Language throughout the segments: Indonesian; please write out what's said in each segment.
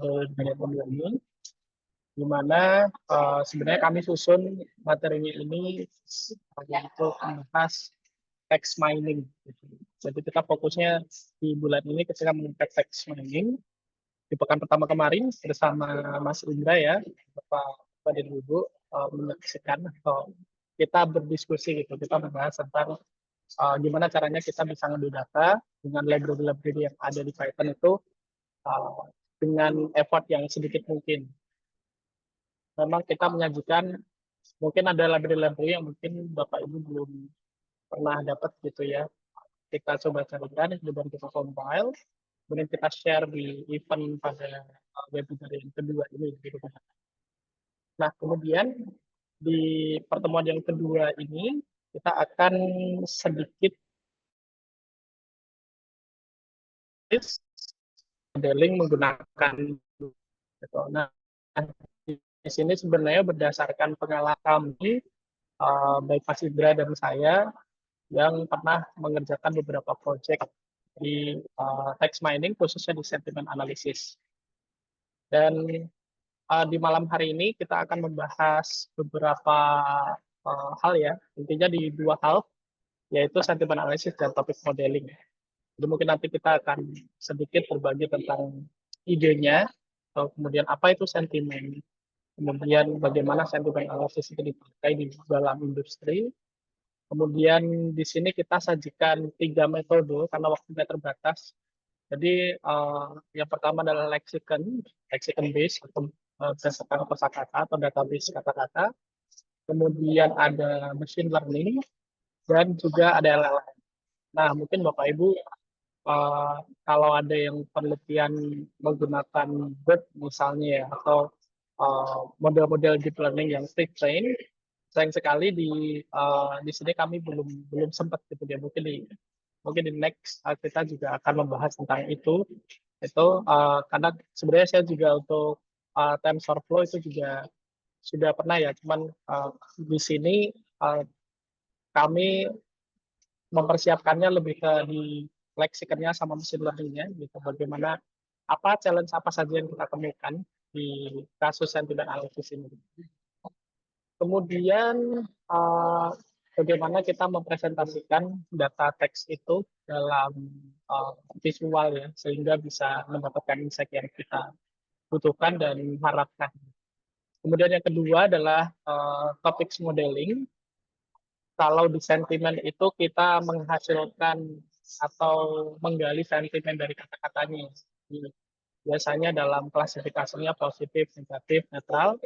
metode management learning, di mana sebenarnya kami susun materinya ini untuk membahas text mining. Jadi kita fokusnya di bulan ini ketika mengangkat text mining. Di pekan pertama kemarin bersama Mas Indra ya, Bapak dan Ibu menyaksikan atau kita berdiskusi gitu, kita membahas tentang gimana caranya kita bisa ngambil data dengan library-library yang ada di Python itu dengan effort yang sedikit mungkin. Memang kita menyajikan, mungkin ada library-library yang mungkin Bapak Ibu belum pernah dapat gitu ya. Kita coba carikan, kemudian kita compile, kemudian kita share di event pada webinar yang kedua ini. Gitu. Nah, kemudian di pertemuan yang kedua ini, kita akan sedikit modeling menggunakan gitu. Nah, di sini sebenarnya berdasarkan pengalaman kami, baik Mas Indra dan saya, yang pernah mengerjakan beberapa proyek di text mining, khususnya di sentiment analysis. Dan di malam hari ini kita akan membahas beberapa hal ya, intinya di dua hal, yaitu sentiment analysis dan topik modeling. Jadi mungkin nanti kita akan sedikit berbagi tentang idenya, atau kemudian apa itu sentimen, kemudian bagaimana sentimen analysis itu dipakai di dalam industri. Kemudian di sini kita sajikan 3 metode karena waktunya terbatas. Jadi yang pertama adalah lexicon based atau berdasarkan kosakata atau database kata-kata. Kemudian ada machine learning dan juga ada LLM. Nah, mungkin Bapak Ibu kalau ada yang penelitian menggunakan BERT misalnya ya, atau model-model deep learning yang pre-train, sayang sekali di sini kami belum sempat gitu ya. Mungkin di next kita juga akan membahas tentang itu karena sebenarnya saya juga untuk TensorFlow itu juga sudah pernah ya, cuman di sini kami mempersiapkannya lebih ke di lexiconnya sama mesin learning-nya gitu, bagaimana challenge apa saja yang kita temukan di kasus sentiment analysis ini. Kemudian bagaimana kita mempresentasikan data teks itu dalam visual ya, sehingga bisa mendapatkan insight yang kita butuhkan dan harapkan. Kemudian yang kedua adalah topics modeling. Kalau di sentimen itu kita menghasilkan atau menggali sentimen dari kata-katanya. Biasanya dalam klasifikasinya positif, negatif, netral.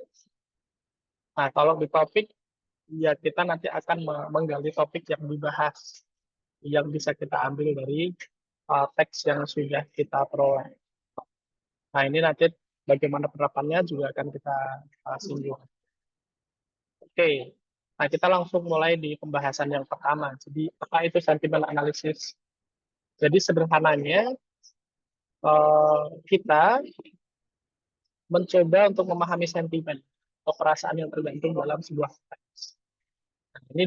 Nah, kalau di topik, ya kita nanti akan menggali topik yang dibahas, yang bisa kita ambil dari teks yang sudah kita peroleh. Nah, ini nanti bagaimana penerapannya juga akan kita singgung. Oke, nah kita langsung mulai di pembahasan yang pertama. Jadi, apa itu sentiment analysis? Jadi, sederhananya, kita mencoba untuk memahami sentimen atau perasaan yang tergantung dalam sebuah teks. Nah, ini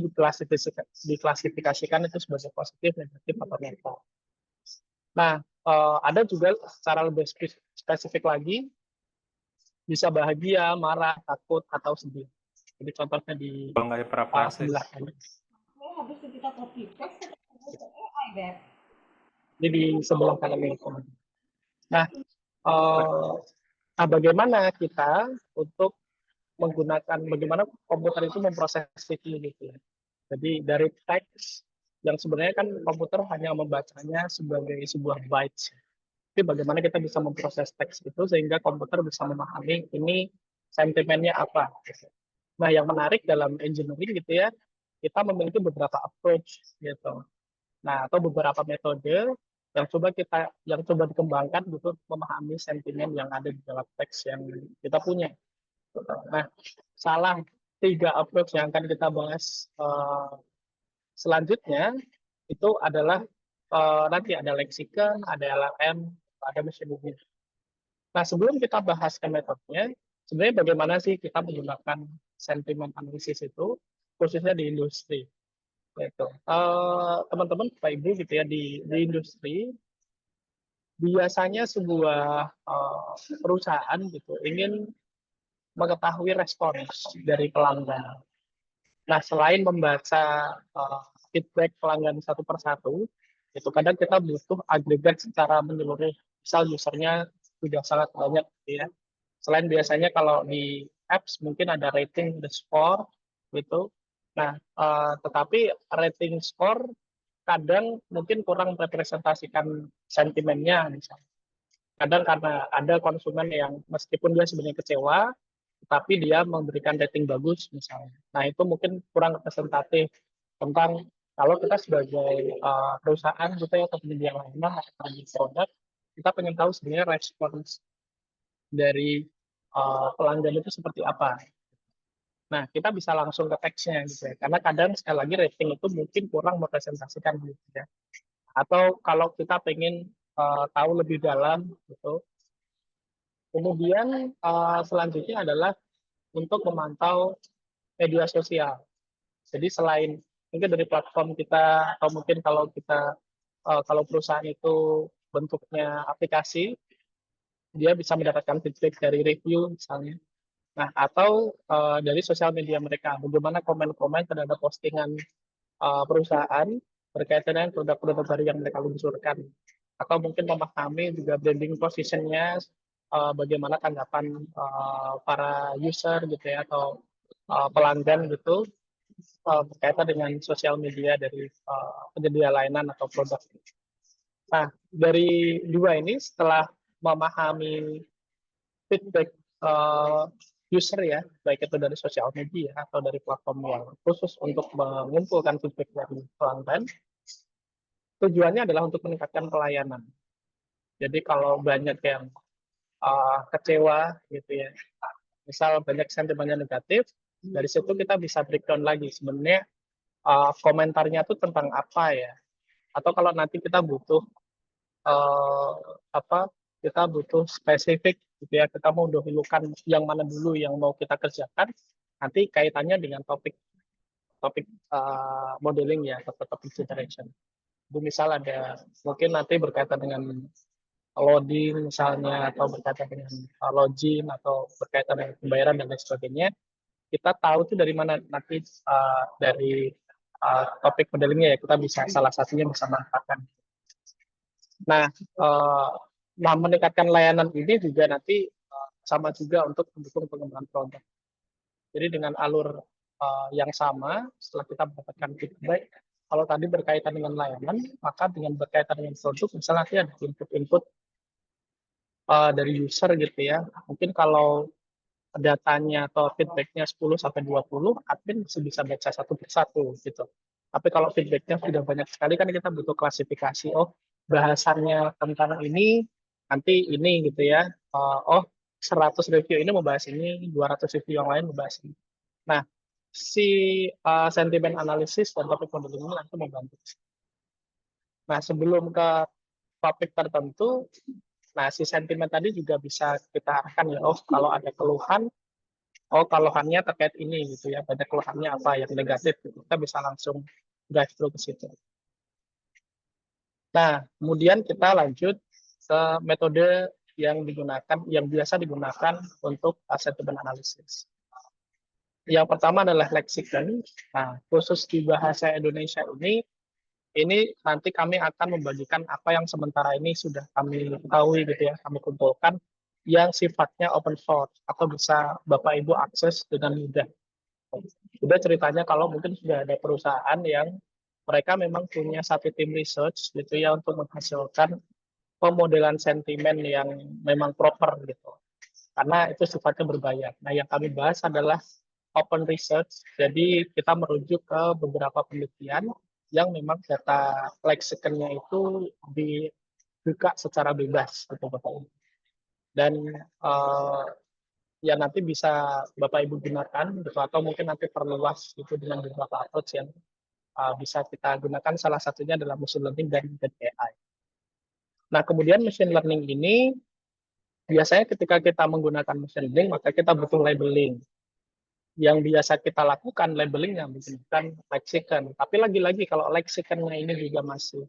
diklasifikasikan itu sebagai positif, negatif, atau netral. Nah, ada juga secara lebih spesifik lagi, bisa bahagia, marah, takut, atau sedih. Jadi contohnya di sebelah kanan. Jadi di sebelah kanan ini. Nah, bagaimana kita untuk menggunakan, bagaimana komputer itu memproses itu gitu ya. Jadi dari teks yang sebenarnya kan komputer hanya membacanya sebagai sebuah bytes. Tapi bagaimana kita bisa memproses teks itu sehingga komputer bisa memahami ini sentimennya apa. Nah, yang menarik dalam engineering gitu ya, kita memiliki beberapa approach gitu. Nah, atau beberapa metode yang coba dikembangkan untuk memahami sentimen yang ada di dalam teks yang kita punya. Nah, salah 3 approach yang akan kita bahas selanjutnya itu adalah nanti ada lexicon, ada LLM, ada machine learning. Nah, sebelum kita bahas ke metodenya, sebenarnya bagaimana sih kita menggunakan sentiment analysis itu, khususnya di industri. Teman-teman, Pak Ibu gitu ya, di industri, biasanya sebuah perusahaan gitu ingin mengetahui respons dari pelanggan. Nah, selain membaca feedback pelanggan satu persatu, itu kadang kita butuh agregat secara menyeluruh. Misal usernya sudah sangat banyak, gitu ya. Selain biasanya kalau di apps mungkin ada rating, the score, gitu. Nah, tetapi rating score kadang mungkin kurang merepresentasikan sentimennya, misalnya. Kadang karena ada konsumen yang meskipun dia sebenarnya kecewa, tapi dia memberikan rating bagus misalnya. Nah, itu mungkin kurang representatif tentang kalau kita sebagai perusahaan gitu ya atau penyedia layanan atau penyedia produk, kita pengen tahu sebenarnya respons dari pelanggan itu seperti apa. Nah, kita bisa langsung ke teksnya gitu ya. Karena kadang sekali lagi rating itu mungkin kurang merepresentasikan gitu ya. Atau kalau kita pengen tahu lebih dalam gitu. Kemudian selanjutnya adalah untuk memantau media sosial. Jadi selain mungkin dari platform kita atau mungkin kalau kita kalau perusahaan itu bentuknya aplikasi, dia bisa mendapatkan feedback dari review misalnya. Nah, atau dari sosial media mereka, bagaimana komen-komen terhadap postingan perusahaan berkaitan dengan produk-produk baru yang mereka luncurkan. Atau mungkin memahami juga branding positionnya, bagaimana tanggapan para user gitu ya, atau pelanggan gitu berkaitan dengan sosial media dari penyedia layanan atau produk. Nah, dari dua ini setelah memahami feedback user ya, baik itu dari sosial media atau dari platform yang khusus untuk mengumpulkan feedback dari pelanggan, tujuannya adalah untuk meningkatkan pelayanan. Jadi kalau banyak yang kecewa gitu ya, misal banyak sentimennya negatif, dari situ kita bisa breakdown lagi sebenarnya komentarnya itu tentang apa ya. Atau kalau nanti kita butuh uh, apa kita butuh spesifik gitu ya, kita mau dahulukan yang mana dulu yang mau kita kerjakan, nanti kaitannya dengan topik topik modeling ya atau topik generation. Jadi misal ada mungkin nanti berkaitan dengan loading misalnya atau berkaitan dengan login atau berkaitan dengan pembayaran dan lain sebagainya, kita tahu tuh dari mana nanti dari topik modelingnya ya kita bisa salah satunya bisa manfaatkan. Nah, meningkatkan layanan ini juga nanti sama juga untuk mendukung pengembangan produk. Jadi dengan alur yang sama, setelah kita mendapatkan feedback, kalau tadi berkaitan dengan layanan, maka dengan berkaitan dengan produk, misalnya nanti ada input-input dari user gitu ya. Mungkin kalau datanya atau feedbacknya 10 sampai 20, admin masih bisa baca satu persatu gitu. Tapi kalau feedbacknya sudah banyak sekali kan kita butuh klasifikasi. Oh, bahasannya tentang ini, nanti ini gitu ya. Oh, 100 review ini membahas ini, 200 review yang lain membahas ini. Nah, si sentimen analisis dan topik modeling ini nanti membantu. Nah, sebelum ke topik tertentu, nah si sentimen tadi juga bisa kita arahkan ya. Oh, kalau ada keluhan, oh keluhannya terkait ini gitu ya, banyak keluhannya apa yang negatif gitu. Kita bisa langsung drive thru ke situ. Nah, kemudian kita lanjut ke metode yang digunakan, yang biasa digunakan untuk sentiment analysis. Yang pertama adalah lexicon. Nah, khusus di bahasa Indonesia ini nanti kami akan membagikan apa yang sementara ini sudah kami ketahui gitu ya, kami kumpulkan yang sifatnya open source atau bisa Bapak Ibu akses dengan mudah. Sudah ceritanya kalau mungkin sudah ada perusahaan yang mereka memang punya satu tim research gitu ya untuk menghasilkan pemodelan sentimen yang memang proper gitu. Karena itu sifatnya berbayar. Nah, yang kami bahas adalah open research. Jadi kita merujuk ke beberapa penelitian yang memang data lexiconnya itu dibuka secara bebas gitu Bapak Ibu. Dan ya nanti bisa Bapak Ibu gunakan gitu, atau mungkin nanti perluas itu dengan beberapa approach yang bisa kita gunakan, salah satunya adalah machine learning dan AI. Nah, kemudian machine learning ini biasanya ketika kita menggunakan machine learning maka kita butuh labeling. Yang biasa kita lakukan labeling yang menggunakan lexicon. Tapi lagi-lagi kalau lexiconnya ini juga masih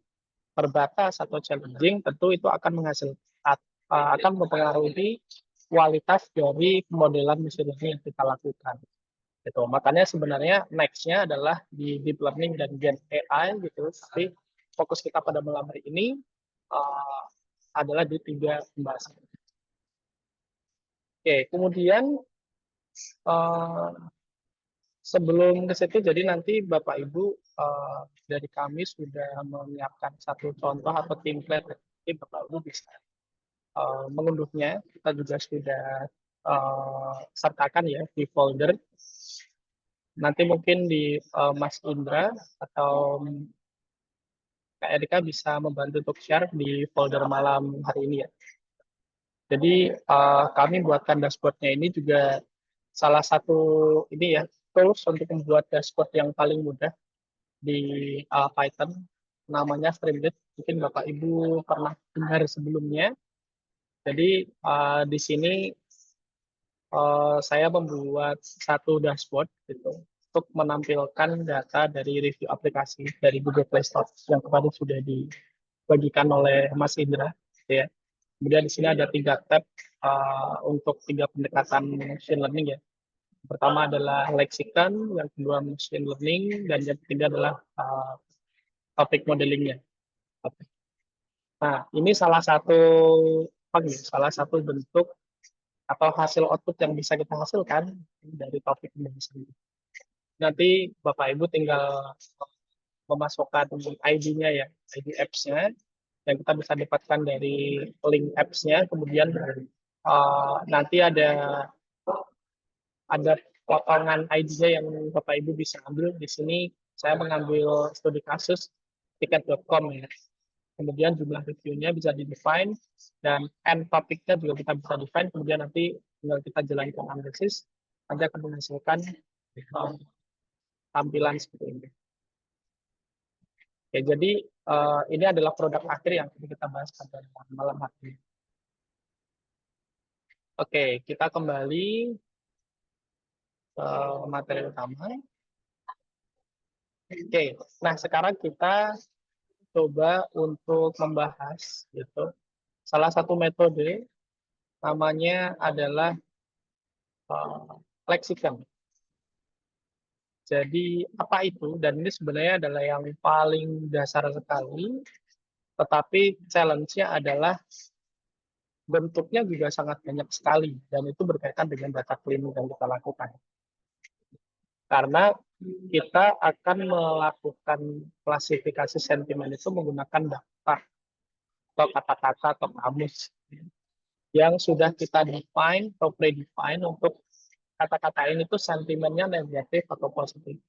terbatas atau challenging, tentu itu akan mempengaruhi kualitas dari modelan mesin learning yang kita lakukan. Gitu. Makanya sebenarnya next-nya adalah di deep learning dan gen AI gitu. Tapi fokus kita pada malam hari ini uh, adalah di 3 pembahasan. Oke, kemudian uh, sebelum ke situ, jadi nanti Bapak Ibu dari kami sudah menyiapkan satu contoh atau template. Jadi Bapak Ibu bisa mengunduhnya. Kita juga sudah sertakan ya di folder. Nanti mungkin di Mas Indra atau Kak Erika bisa membantu untuk share di folder malam hari ini ya. Jadi kami buatkan dashboardnya ini juga salah satu ini ya tools untuk membuat dashboard yang paling mudah di Python, namanya Streamlit. Mungkin Bapak Ibu pernah dengar sebelumnya. Jadi di sini saya membuat satu dashboard gitu untuk menampilkan data dari review aplikasi dari Google Play Store yang kemarin sudah dibagikan oleh Mas Indra, ya. Kemudian di sini ada 3 tab untuk 3 pendekatan machine learning ya. Pertama adalah lexicon, yang kedua machine learning, dan yang ketiga adalah topic modelingnya. Nah, ini salah satu bentuk atau hasil output yang bisa kita hasilkan dari topik ini sendiri. Nanti Bapak Ibu tinggal memasukkan ID-nya ya, ID apps-nya, yang kita bisa dapatkan dari link apps-nya. Kemudian nanti ada potongan ID-nya yang Bapak Ibu bisa ambil. Di sini saya mengambil studi kasus tiket.com ya. Kemudian jumlah review-nya bisa di-define, dan end topik-nya juga kita bisa define. Kemudian nanti tinggal kita jalankan analisis, nanti akan menghasilkan tampilan seperti ini. Oke, jadi ini adalah produk akhir yang kita bahas pada malam hari ini. Oke, kita kembali ke materi utama. Oke, nah sekarang kita coba untuk membahas gitu salah satu metode, namanya adalah lexicon. Jadi apa itu? Dan ini sebenarnya adalah yang paling dasar sekali, tetapi challenge-nya adalah bentuknya juga sangat banyak sekali, dan itu berkaitan dengan data cleaning yang kita lakukan. Karena kita akan melakukan klasifikasi sentimen itu menggunakan daftar atau kata-kata atau kamus yang sudah kita define atau predefine untuk kata-kata ini tuh sentimennya negatif atau positif.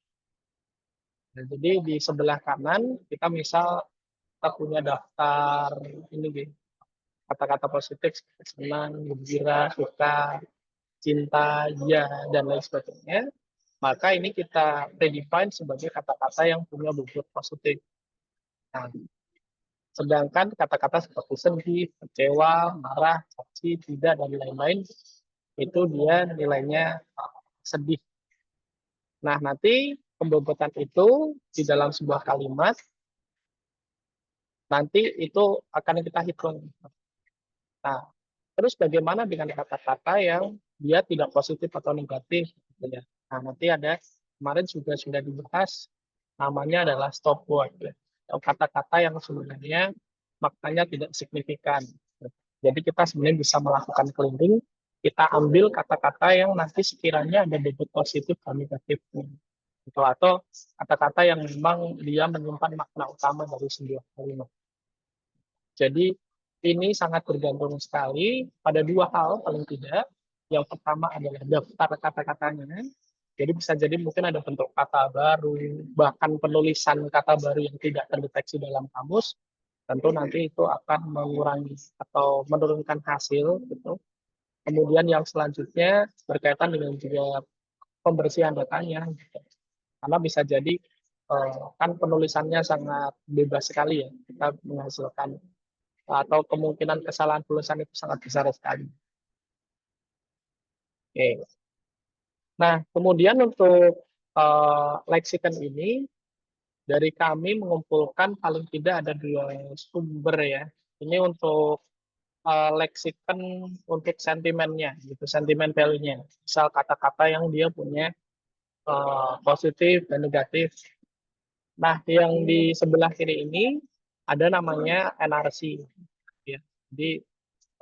Nah, jadi di sebelah kanan kita misal kita punya daftar ini gitu, kata-kata positif seperti senang, gembira, suka, cinta, ya, dan lain sebagainya. Maka ini kita predefine sebagai kata-kata yang punya bobot positif. Nah, sedangkan kata-kata seperti sedih, kecewa, marah, caci, tidak, dan lain-lain, itu dia nilainya sedih. Nah, nanti pembobotan itu di dalam sebuah kalimat, nanti itu akan kita hitung. Nah, terus bagaimana dengan kata-kata yang dia tidak positif atau negatif? Gitu ya. Nah, nanti ada, kemarin juga sudah dibahas, namanya adalah stop word. Ya. Kata-kata yang sebenarnya maknanya tidak signifikan. Jadi kita sebenarnya bisa melakukan cleaning, kita ambil kata-kata yang nanti sekiranya ada bobot positif atau negatifnya. Gitu. Atau kata-kata yang memang dia menyimpan makna utama dari sebuah kalimat. Jadi ini sangat bergantung sekali pada 2 hal paling tidak. Yang pertama adalah daftar kata-katanya. Jadi bisa jadi mungkin ada bentuk kata baru, bahkan penulisan kata baru yang tidak terdeteksi dalam kamus. Tentu nanti itu akan mengurangi atau menurunkan hasil gitu. Kemudian yang selanjutnya berkaitan dengan juga pembersihan datanya. Gitu. Karena bisa jadi kan penulisannya sangat bebas sekali ya. Kita menghasilkan atau kemungkinan kesalahan tulisan itu sangat besar sekali. Oke. Nah, kemudian untuk lexicon ini dari kami mengumpulkan paling tidak ada 2 sumber ya. Ini untuk leksikon untuk sentimennya, gitu, sentimen value-nya. Misal kata-kata yang dia punya positif dan negatif. Nah, yang di sebelah kiri ini ada namanya NRC. Ya. Jadi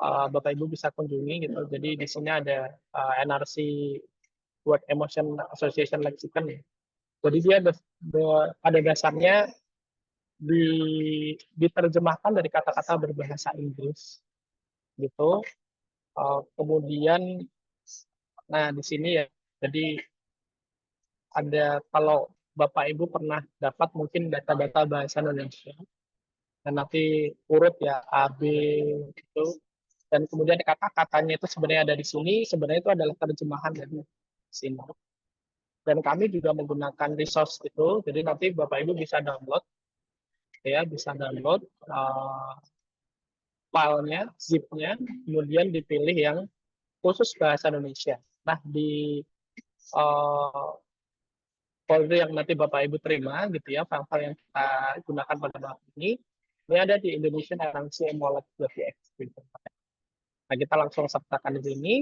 Bapak Ibu bisa kunjungi gitu. Jadi di sini ada NRC Word Emotion Association Lexicon ya. Jadi dia pada dasarnya di, diterjemahkan dari kata-kata berbahasa Inggris gitu. Kemudian, nah di sini ya, jadi ada kalau Bapak Ibu pernah dapat mungkin data-data bahasa Indonesia dan nanti urut ya A, B gitu. Dan kemudian kata-katanya itu sebenarnya ada di sini, sebenarnya itu adalah terjemahan dari sini. Dan kami juga menggunakan resource itu, jadi nanti Bapak Ibu bisa download, ya bisa download filenya, zip-nya, kemudian dipilih yang khusus bahasa Indonesia. Nah, di uh, folder yang nanti Bapak Ibu terima, gitu ya, file-file yang kita gunakan pada waktu ini ada di Indonesian Currency Wallet.txt. Gitu. Nah, kita langsung sertakan di sini,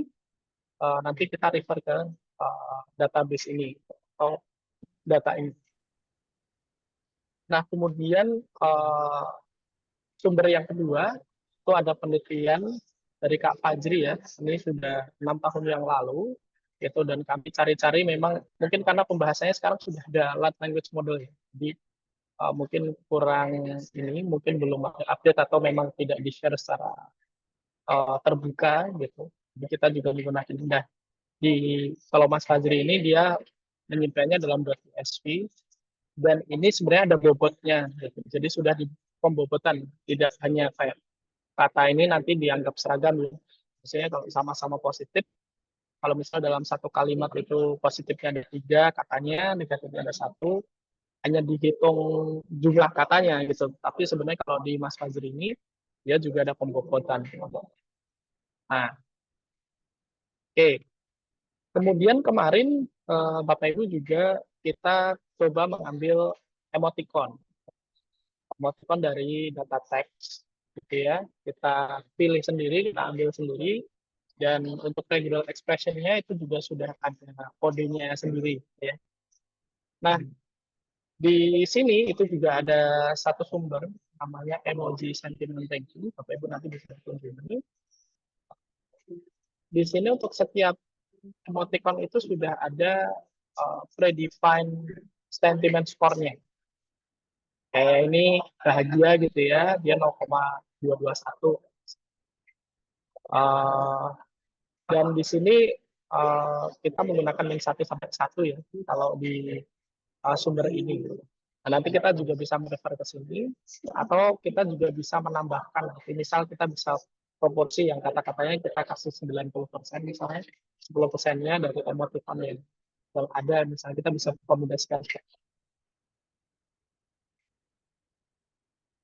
nanti kita refer ke database ini, atau data ini. Nah, kemudian sumber yang kedua itu ada penelitian dari Kak Fajri ya. Ini sudah 6 tahun yang lalu itu, dan kami cari-cari memang mungkin karena pembahasannya sekarang sudah ada large language model ya. Jadi mungkin kurang ini, mungkin belum update atau memang tidak di-share secara terbuka gitu. Jadi kita juga menggunakan ini. Nah, di kalau Mas Fajri ini dia menyimpannya dalam .csv, dan ini sebenarnya ada bobotnya gitu. Jadi sudah di pembobotan, tidak hanya kayak kata ini nanti dianggap seragam ya. Misalnya kalau sama-sama positif, kalau misalnya dalam satu kalimat itu positifnya ada 3 katanya, negatifnya ada 1, hanya dihitung jumlah katanya gitu. Tapi sebenarnya kalau di Mas Fajri ini dia juga ada pembobotan. Nah, oke. Kemudian kemarin Bapak Ibu juga kita coba mengambil emoticon. Emoticon dari data teks gitu ya. Kita pilih sendiri, kita ambil sendiri, dan untuk regular expression-nya itu juga sudah ada kodenya sendiri ya. Nah, di sini itu juga ada satu sumber namanya emoji sentiment thank you. Bapak Ibu nanti bisa kunjungi. Di sini untuk setiap emoticon itu sudah ada predefined sentiment score-nya. Kayak ini bahagia gitu ya, dia 0,221. Dan di sini kita menggunakan min 1 sampai 1 ya, kalau di sumber ini. Nah, nanti kita juga bisa merefer ke sini, atau kita juga bisa menambahkan. Misal kita bisa proporsi yang kata-katanya kita kasih 90%, misalnya 10%-nya dari emoticon yang ada, misalnya kita bisa kombinasikan.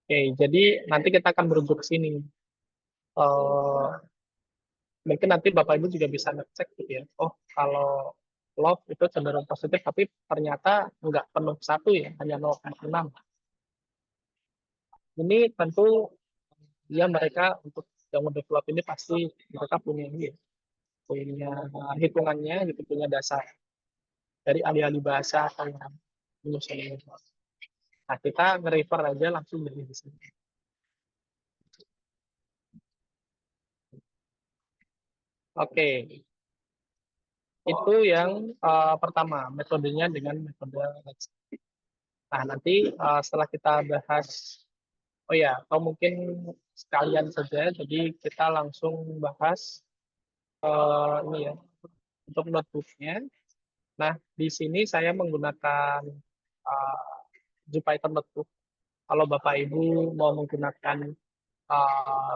Oke, jadi nanti kita akan merujuk ke sini. Mungkin nanti Bapak Ibu juga bisa ngecek gitu ya. Oh, kalau love itu cenderung positif, tapi ternyata nggak penuh 1 ya, hanya 0,6. Ini tentu ya mereka untuk yang mendevelop ini pasti mereka punya ini ya, punya hitungannya gitu, punya dasar dari ahli-ahli bahasa atau yang menyusun ini. Nah, kita nge-refer aja langsung dari di sini. Oke, itu yang pertama, metodenya dengan metode Lexi. Nah, nanti setelah kita bahas, oh ya, atau mungkin sekalian saja, jadi kita langsung bahas ini ya, untuk notebooknya. Nah, di sini saya menggunakan Jupyter Notebook. Kalau Bapak Ibu mau menggunakan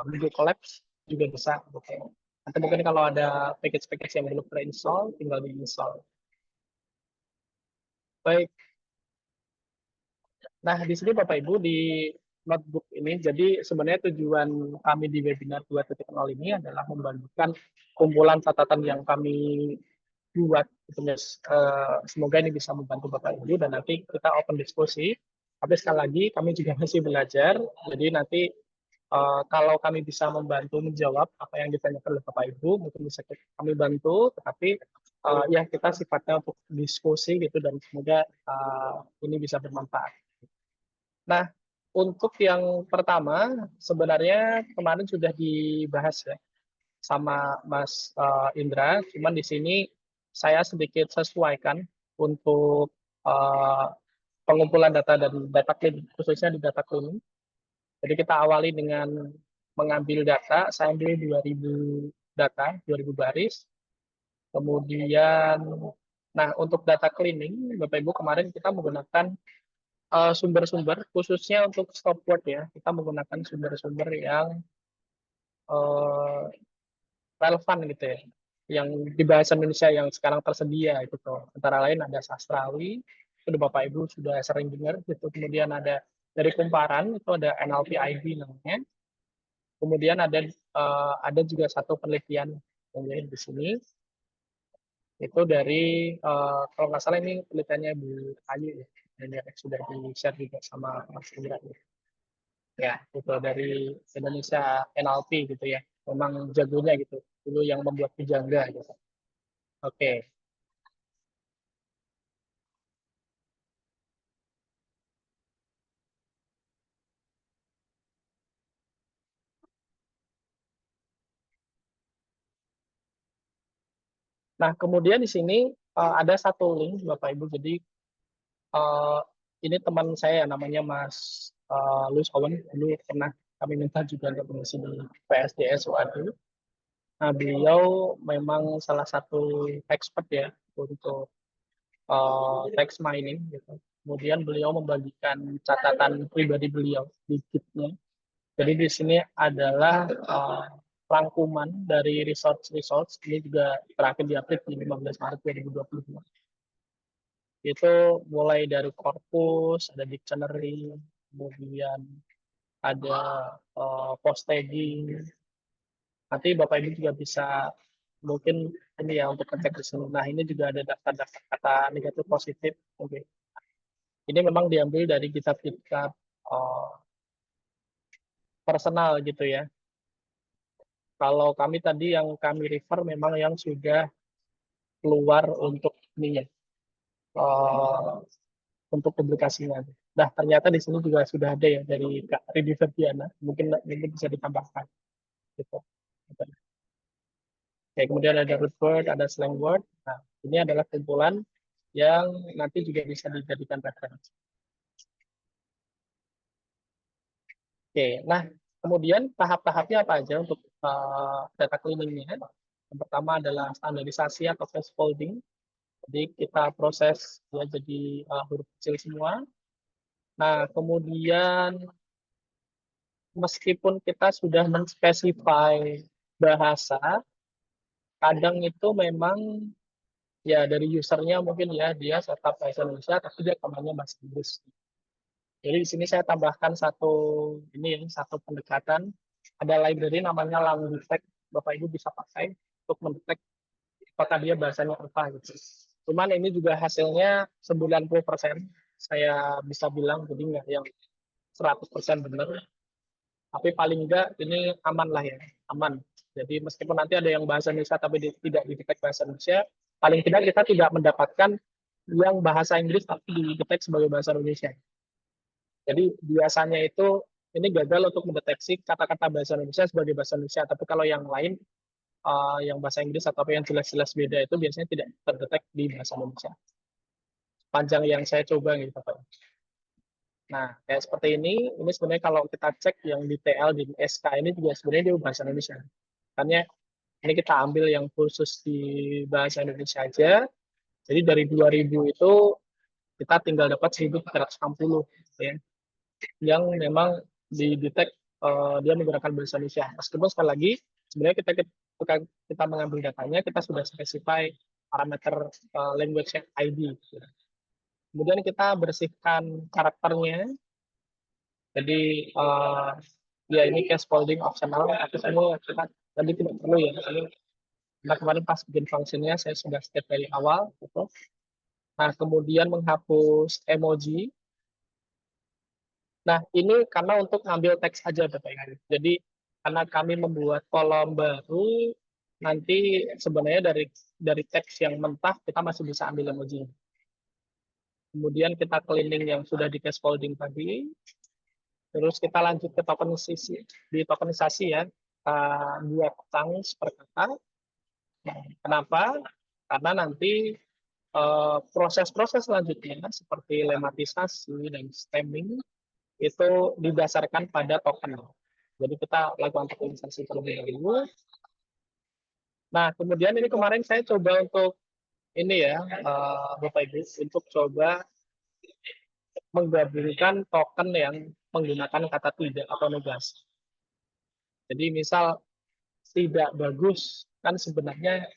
Google Colabs juga bisa. Oke. Nanti mungkin kalau ada package-package yang belum terinstall, tinggal di-install. Baik. Nah, di sini Bapak Ibu di notebook ini, jadi sebenarnya tujuan kami di webinar 2.0 ini adalah membagikan kumpulan catatan yang kami buat. Semoga ini bisa membantu Bapak Ibu, dan nanti kita open diskusi. Tapi sekali lagi kami juga masih belajar, jadi nanti kalau kami bisa membantu menjawab apa yang ditanyakan oleh Bapak Ibu, mungkin bisa kami bantu, tetapi ya kita sifatnya untuk diskusi gitu dan semoga ini bisa bermanfaat. Nah, untuk yang pertama sebenarnya kemarin sudah dibahas ya sama Mas Indra, cuman di sini saya sedikit sesuaikan untuk uh, pengumpulan data dan data cleaning, khususnya di data cleaning. Jadi kita awali dengan mengambil data, saya ambil 2000 data, 2000 baris. Kemudian, nah untuk data cleaning, Bapak Ibu kemarin kita menggunakan sumber-sumber, khususnya untuk stopword ya, kita menggunakan sumber-sumber yang uh, relevan gitu ya, yang di bahasa Indonesia yang sekarang tersedia gitu. Antara lain ada Sastrawi, itu Bapak Ibu sudah sering dengar gitu. Kemudian ada dari Kumparan, itu ada NLP ID namanya. Kemudian ada juga satu penelitian yang di sini itu dari kalau nggak salah ini penelitiannya Bu Ayu ya, yang sudah di-share juga sama Mas Indra ya, itu dari Indonesia NLP gitu ya, memang jagonya gitu dulu yang membuat pujangga gitu. Oke. Nah kemudian di sini ada satu link Bapak Ibu, jadi uh, ini teman saya namanya Mas Louis Owen, dulu pernah kami minta juga untuk mengisi di PSDS UAD. Nah, beliau memang salah satu expert ya untuk text mining gitu. Kemudian beliau membagikan catatan pribadi beliau di Git-nya. Jadi di sini adalah rangkuman dari research ini juga terakhir diupdate di 15 Maret 2022. Itu mulai dari corpus, ada dictionary, kemudian ada post tagging. Nanti Bapak Ibu juga bisa mungkin ini ya untuk ngecek di sini. Nah ini juga ada daftar-daftar kata negatif positif. Oke. Ini memang diambil dari kitab-kitab personal gitu ya. Kalau kami tadi yang kami refer memang yang sudah keluar untuk ini ya, untuk publikasinya. Nah ternyata di sini juga sudah ada ya dari Kak Ridi Ferdiana. Mungkin ini bisa ditambahkan gitu. Oke, kemudian ada root word, ada slang word. Nah, ini adalah kumpulan yang nanti juga bisa dijadikan referensi. Oke, nah kemudian tahap-tahapnya apa aja untuk data cleaning-nya? Yang pertama adalah standarisasi atau scaffolding. Jadi kita proses ya jadi huruf kecil semua. Nah, kemudian meskipun kita sudah menspesify bahasa, kadang itu memang ya dari usernya mungkin ya dia tetap bahasa Indonesia tapi dia kemana bahasa Inggris. Jadi di sini saya tambahkan satu ini satu pendekatan, ada library namanya Langdetect, Bapak Ibu bisa pakai untuk mendetek apakah dia bahasanya apa gitu. Cuman ini juga hasilnya 90% saya bisa bilang, jadi nggak yang 100% benar, tapi paling enggak ini aman lah ya, aman. Jadi meskipun nanti ada yang bahasa Indonesia tapi tidak didetek bahasa Indonesia, paling tidak kita tidak mendapatkan yang bahasa Inggris tapi didetek sebagai bahasa Indonesia. Jadi biasanya itu ini gagal untuk mendeteksi kata-kata bahasa Indonesia sebagai bahasa Indonesia, tapi kalau yang lain yang bahasa Inggris atau yang jelas-jelas beda itu biasanya tidak terdetek di bahasa Indonesia. Panjang yang saya coba gitu Pak. Nah, kayak seperti ini sebenarnya kalau kita cek yang di TL di SK ini juga sebenarnya dia bahasa Indonesia. Makanya ini kita ambil yang khusus di bahasa Indonesia aja. Jadi dari 2000 itu kita tinggal dapat 1360 ya, yang memang didetek dia menggunakan bahasa Indonesia. Meskipun sekali lagi sebenarnya kita mengambil datanya kita sudah spesify parameter language ID. Kemudian kita bersihkan karakternya. Jadi ya ini case folding optional, tapi semua kita tadi tidak perlu ya. Ini kita kemarin pas bikin fungsinya saya sudah step dari awal. Gitu. Nah kemudian menghapus emoji. Nah, ini karena untuk ngambil teks aja Bapak Ibu. Jadi karena kami membuat kolom baru, nanti sebenarnya dari teks yang mentah kita masih bisa ambil emoji. Kemudian kita cleaning yang sudah di scaffolding tadi, terus kita lanjut ke tokenisasi. Di tokenisasi ya, buat tanggung per kata. Kenapa? Karena nanti proses-proses selanjutnya seperti lematisasi dan stemming itu didasarkan pada token. Jadi kita lakukan tokenisasi terlebih dahulu. Nah, kemudian ini kemarin saya coba untuk ini ya, Bapak Ibu, untuk coba menggabungkan token yang menggunakan kata tidak atau negasi. Jadi misal tidak bagus kan sebenarnya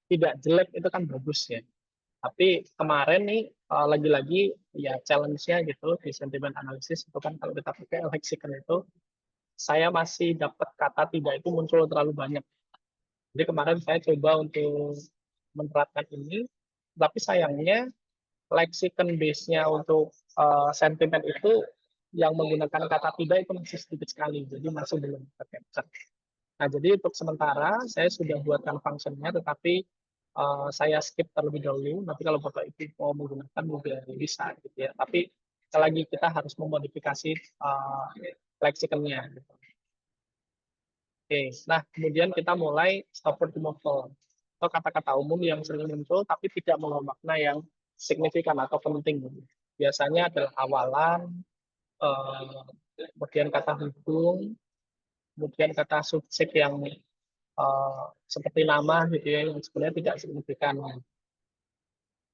tidak jelek itu kan bagus ya. Tapi kemarin nih lagi-lagi ya challenge-nya gitu di sentiment analysis itu kan kalau kita pakai lexicon itu saya masih dapat kata tidak itu muncul terlalu banyak. Jadi kemarin saya coba untuk menerapkan ini, tapi sayangnya lexicon base-nya untuk sentiment itu yang menggunakan kata tidak itu masih sedikit sekali, jadi masih belum tercapture. Nah, jadi untuk sementara saya sudah buatkan fungsinya, tetapi saya skip terlebih dahulu. Nanti kalau Bapak Ibu mau menggunakan juga bisa, gitu ya. Tapi sekali lagi kita harus memodifikasi lexiconnya. Gitu. Oke, nah kemudian kita mulai stop word removal atau kata-kata umum yang sering muncul tapi tidak membawa makna yang signifikan atau penting. Biasanya adalah awalan, kemudian kata hubung, kemudian kata subjek yang seperti nama gitu ya yang sebenarnya tidak signifikan.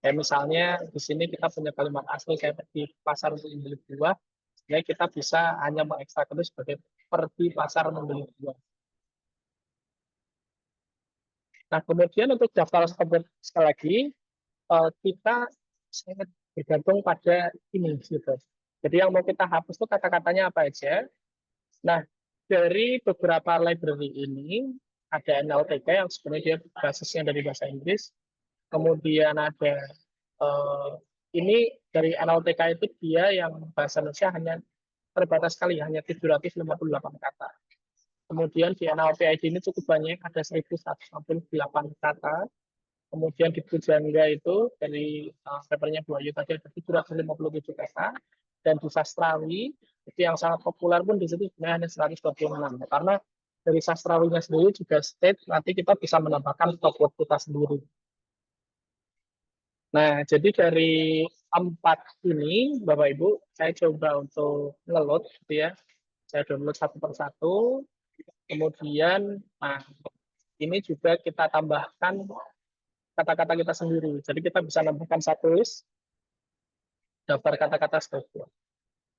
Kayak misalnya di sini kita punya kalimat asli kayak di pasar untuk membeli buah, sebenarnya kita bisa hanya mengekstrak itu sebagai pergi pasar membeli buah. Nah, kemudian untuk daftar stop sekali lagi kita sangat bergantung pada ini gitu. Jadi yang mau kita hapus itu kata-katanya apa aja. Nah, dari beberapa library ini ada NLTK yang sebenarnya dia basisnya dari bahasa Inggris. Kemudian ada ini dari NLTK itu dia yang bahasa Indonesia hanya terbatas sekali, hanya 758 kata. Kemudian di NLPID ini cukup banyak, ada 1168 kata. Kemudian di Pujangga itu dari papernya Bu Ayu tadi ada 757 kata. Dan di Sastrawi itu yang sangat populer pun di situ sebenarnya hanya 126. Karena dari Sastrawinya sendiri juga state nanti kita bisa menambahkan stop word kita sendiri. Nah, jadi dari 4 ini, Bapak Ibu, saya coba untuk ngeload, gitu ya. Saya download satu persatu. Kemudian, nah, ini juga kita tambahkan kata-kata kita sendiri. Jadi kita bisa nambahkan satu list daftar kata-kata struktur.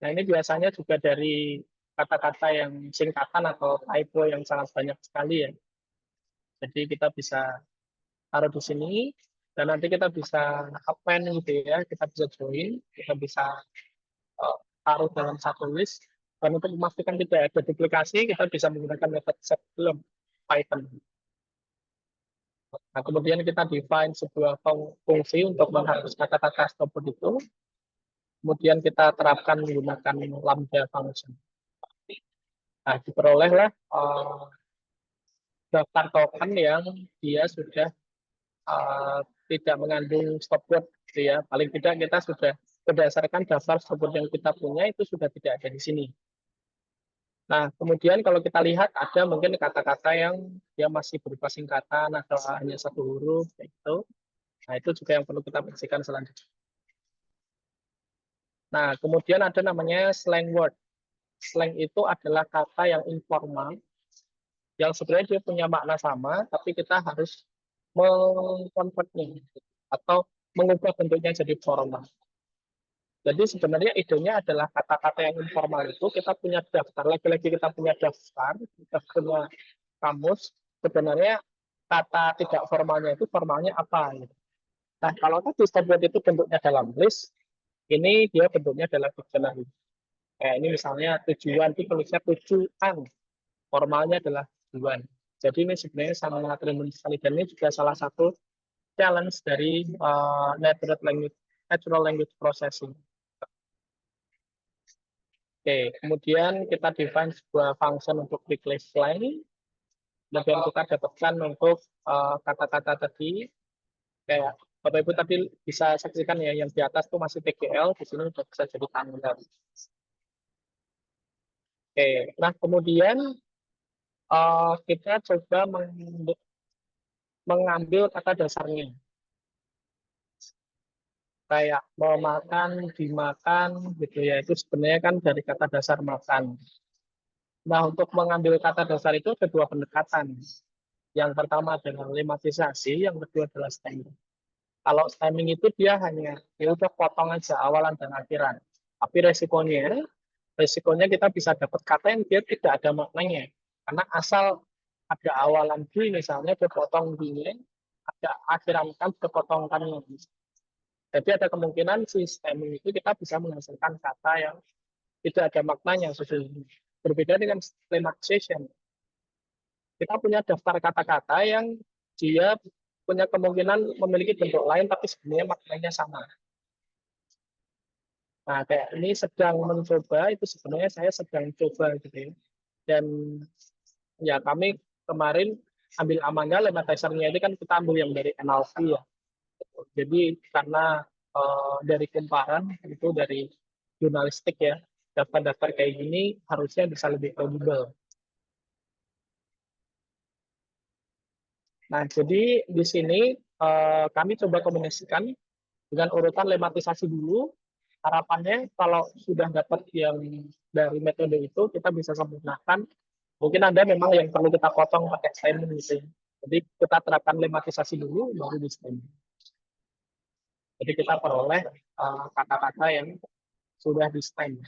Nah, ini biasanya juga dari kata-kata yang singkatan atau typo yang sangat banyak sekali ya. Jadi kita bisa taruh di sini dan nanti kita bisa append gitu ya, kita bisa join, kita bisa taruh dalam satu list dan untuk memastikan tidak ada duplikasi kita bisa menggunakan method set belum Python. Nah, kemudian kita define sebuah fungsi untuk menghapus kata-kata stop itu. Kemudian kita terapkan menggunakan lambda function. Nah, diperolehlah daftar token yang dia sudah tidak mengandung stop word, gitu ya. Paling tidak kita sudah berdasarkan daftar stop word yang kita punya itu sudah tidak ada di sini. Nah, kemudian kalau kita lihat ada mungkin kata-kata yang dia masih berupa singkatan atau hanya satu huruf, gitu. Nah, itu juga yang perlu kita bersihkan selanjutnya. Nah, kemudian ada namanya slang word. Slang itu adalah kata yang informal, yang sebenarnya dia punya makna sama, tapi kita harus mengkonvertnya atau mengubah bentuknya jadi formal. Jadi sebenarnya idenya adalah kata-kata yang informal itu kita punya daftar, lagi-lagi kita punya daftar, kita punya kamus, sebenarnya kata tidak formalnya itu formalnya apa. Gitu. Nah, kalau tadi stop word itu bentuknya dalam list, ini dia bentuknya dalam dictionary. Kayak ini misalnya tujuan itu tulisnya tujuan, formalnya adalah tujuan. Jadi ini sebenarnya sangat terlibat sekali dan ini juga salah satu challenge dari natural language processing. Oke, kemudian kita define sebuah function untuk replace line. Kemudian kita dapatkan untuk kata-kata tadi, kayak Bapak Ibu tadi bisa saksikan ya, yang di atas tuh masih TGL, di sini udah bisa jadi tanggal. Oke, nah kemudian kita coba mengambil kata dasarnya. Kayak mau makan, dimakan, gitu ya. Itu sebenarnya kan dari kata dasar makan. Nah, untuk mengambil kata dasar itu ada dua pendekatan. Yang pertama adalah lematisasi, yang kedua adalah stemming. Kalau stemming itu dia hanya ya udah potong aja awalan dan akhiran. Tapi resikonya kita bisa dapat kata yang dia tidak ada maknanya. Karena asal ada awalan di misalnya dia potong di, ada akhiran kan dia potong kan. Jadi ada kemungkinan si stemming itu kita bisa menghasilkan kata yang tidak ada maknanya sesungguhnya. Berbeda dengan lemmatization. Kita punya daftar kata-kata yang dia punya kemungkinan memiliki bentuk lain tapi sebenarnya maknanya sama. Nah, kayak ini sedang mencoba, itu sebenarnya saya sedang coba gitu ya. Dan ya kami kemarin ambil amannya lemmatizernya ini kan kita ambil yang dari NLP ya. Jadi karena dari kumparan itu dari jurnalistik ya, daftar-daftar kayak gini harusnya bisa lebih kredibel. Nah, jadi di sini kami coba kombinasikan dengan urutan lematisasi dulu. Harapannya kalau sudah dapat yang dari metode itu, kita bisa sempurnakan. Mungkin ada memang yang perlu kita potong pakai stemming gitu ya. Jadi kita terapkan lematisasi dulu, baru di stemming. Jadi kita peroleh kata-kata yang sudah di stem.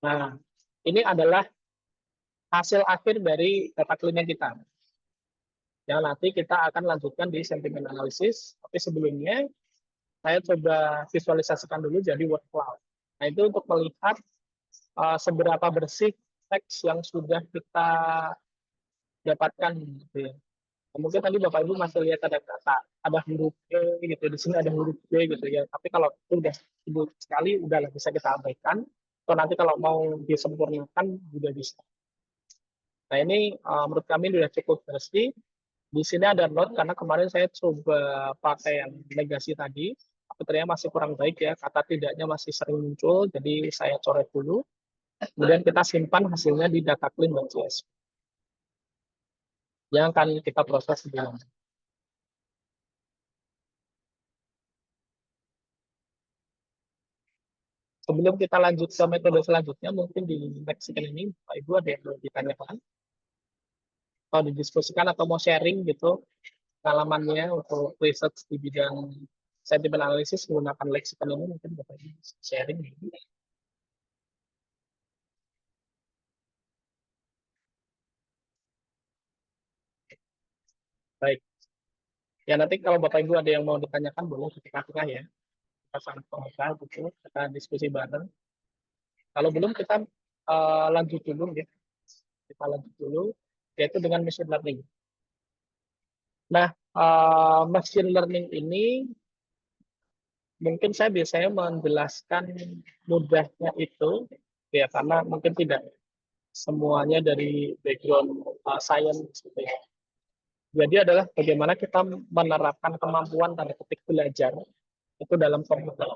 Nah, ini adalah hasil akhir dari data clean kita. Yang nanti kita akan lanjutkan di sentiment analysis. Tapi sebelumnya, saya coba visualisasikan dulu jadi word cloud. Nah, itu untuk melihat seberapa bersih teks yang sudah kita dapatkan. Gitu ya. Mungkin tadi Bapak Ibu masih lihat ada kata, ada huruf E gitu, di sini ada huruf B gitu ya. Tapi kalau itu udah sebut sekali, udahlah bisa kita abaikan. Atau nanti kalau mau disempurnakan, juga bisa. Nah ini menurut kami sudah cukup bersih. Di sini ada note karena kemarin saya coba pakai yang negasi tadi, tapi ternyata masih kurang baik ya, kata tidaknya masih sering muncul, jadi saya coret dulu. Kemudian kita simpan hasilnya di data clean.js yang akan kita proses sebelumnya. Sebelum kita lanjut ke metode selanjutnya, mungkin di next second ini, Pak Ibu ada yang mau ditanyakan, atau didiskusikan, atau mau sharing gitu, pengalamannya untuk research di bidang sentiment analysis menggunakan lexicon ini, mungkin Bapak Ibu sharing. Baik. Ya nanti kalau Bapak Ibu ada yang mau ditanyakan, boleh di tengah-tengah ya. Kita sama-sama gitu, kita diskusi bareng. Kalau belum kita lanjut dulu ya. Kita lanjut dulu, yaitu dengan machine learning. Nah, machine learning ini mungkin saya biasanya menjelaskan mudahnya itu, ya karena mungkin tidak semuanya dari background science gitu ya. Jadi adalah bagaimana kita menerapkan kemampuan tanda petik belajar itu dalam komputer.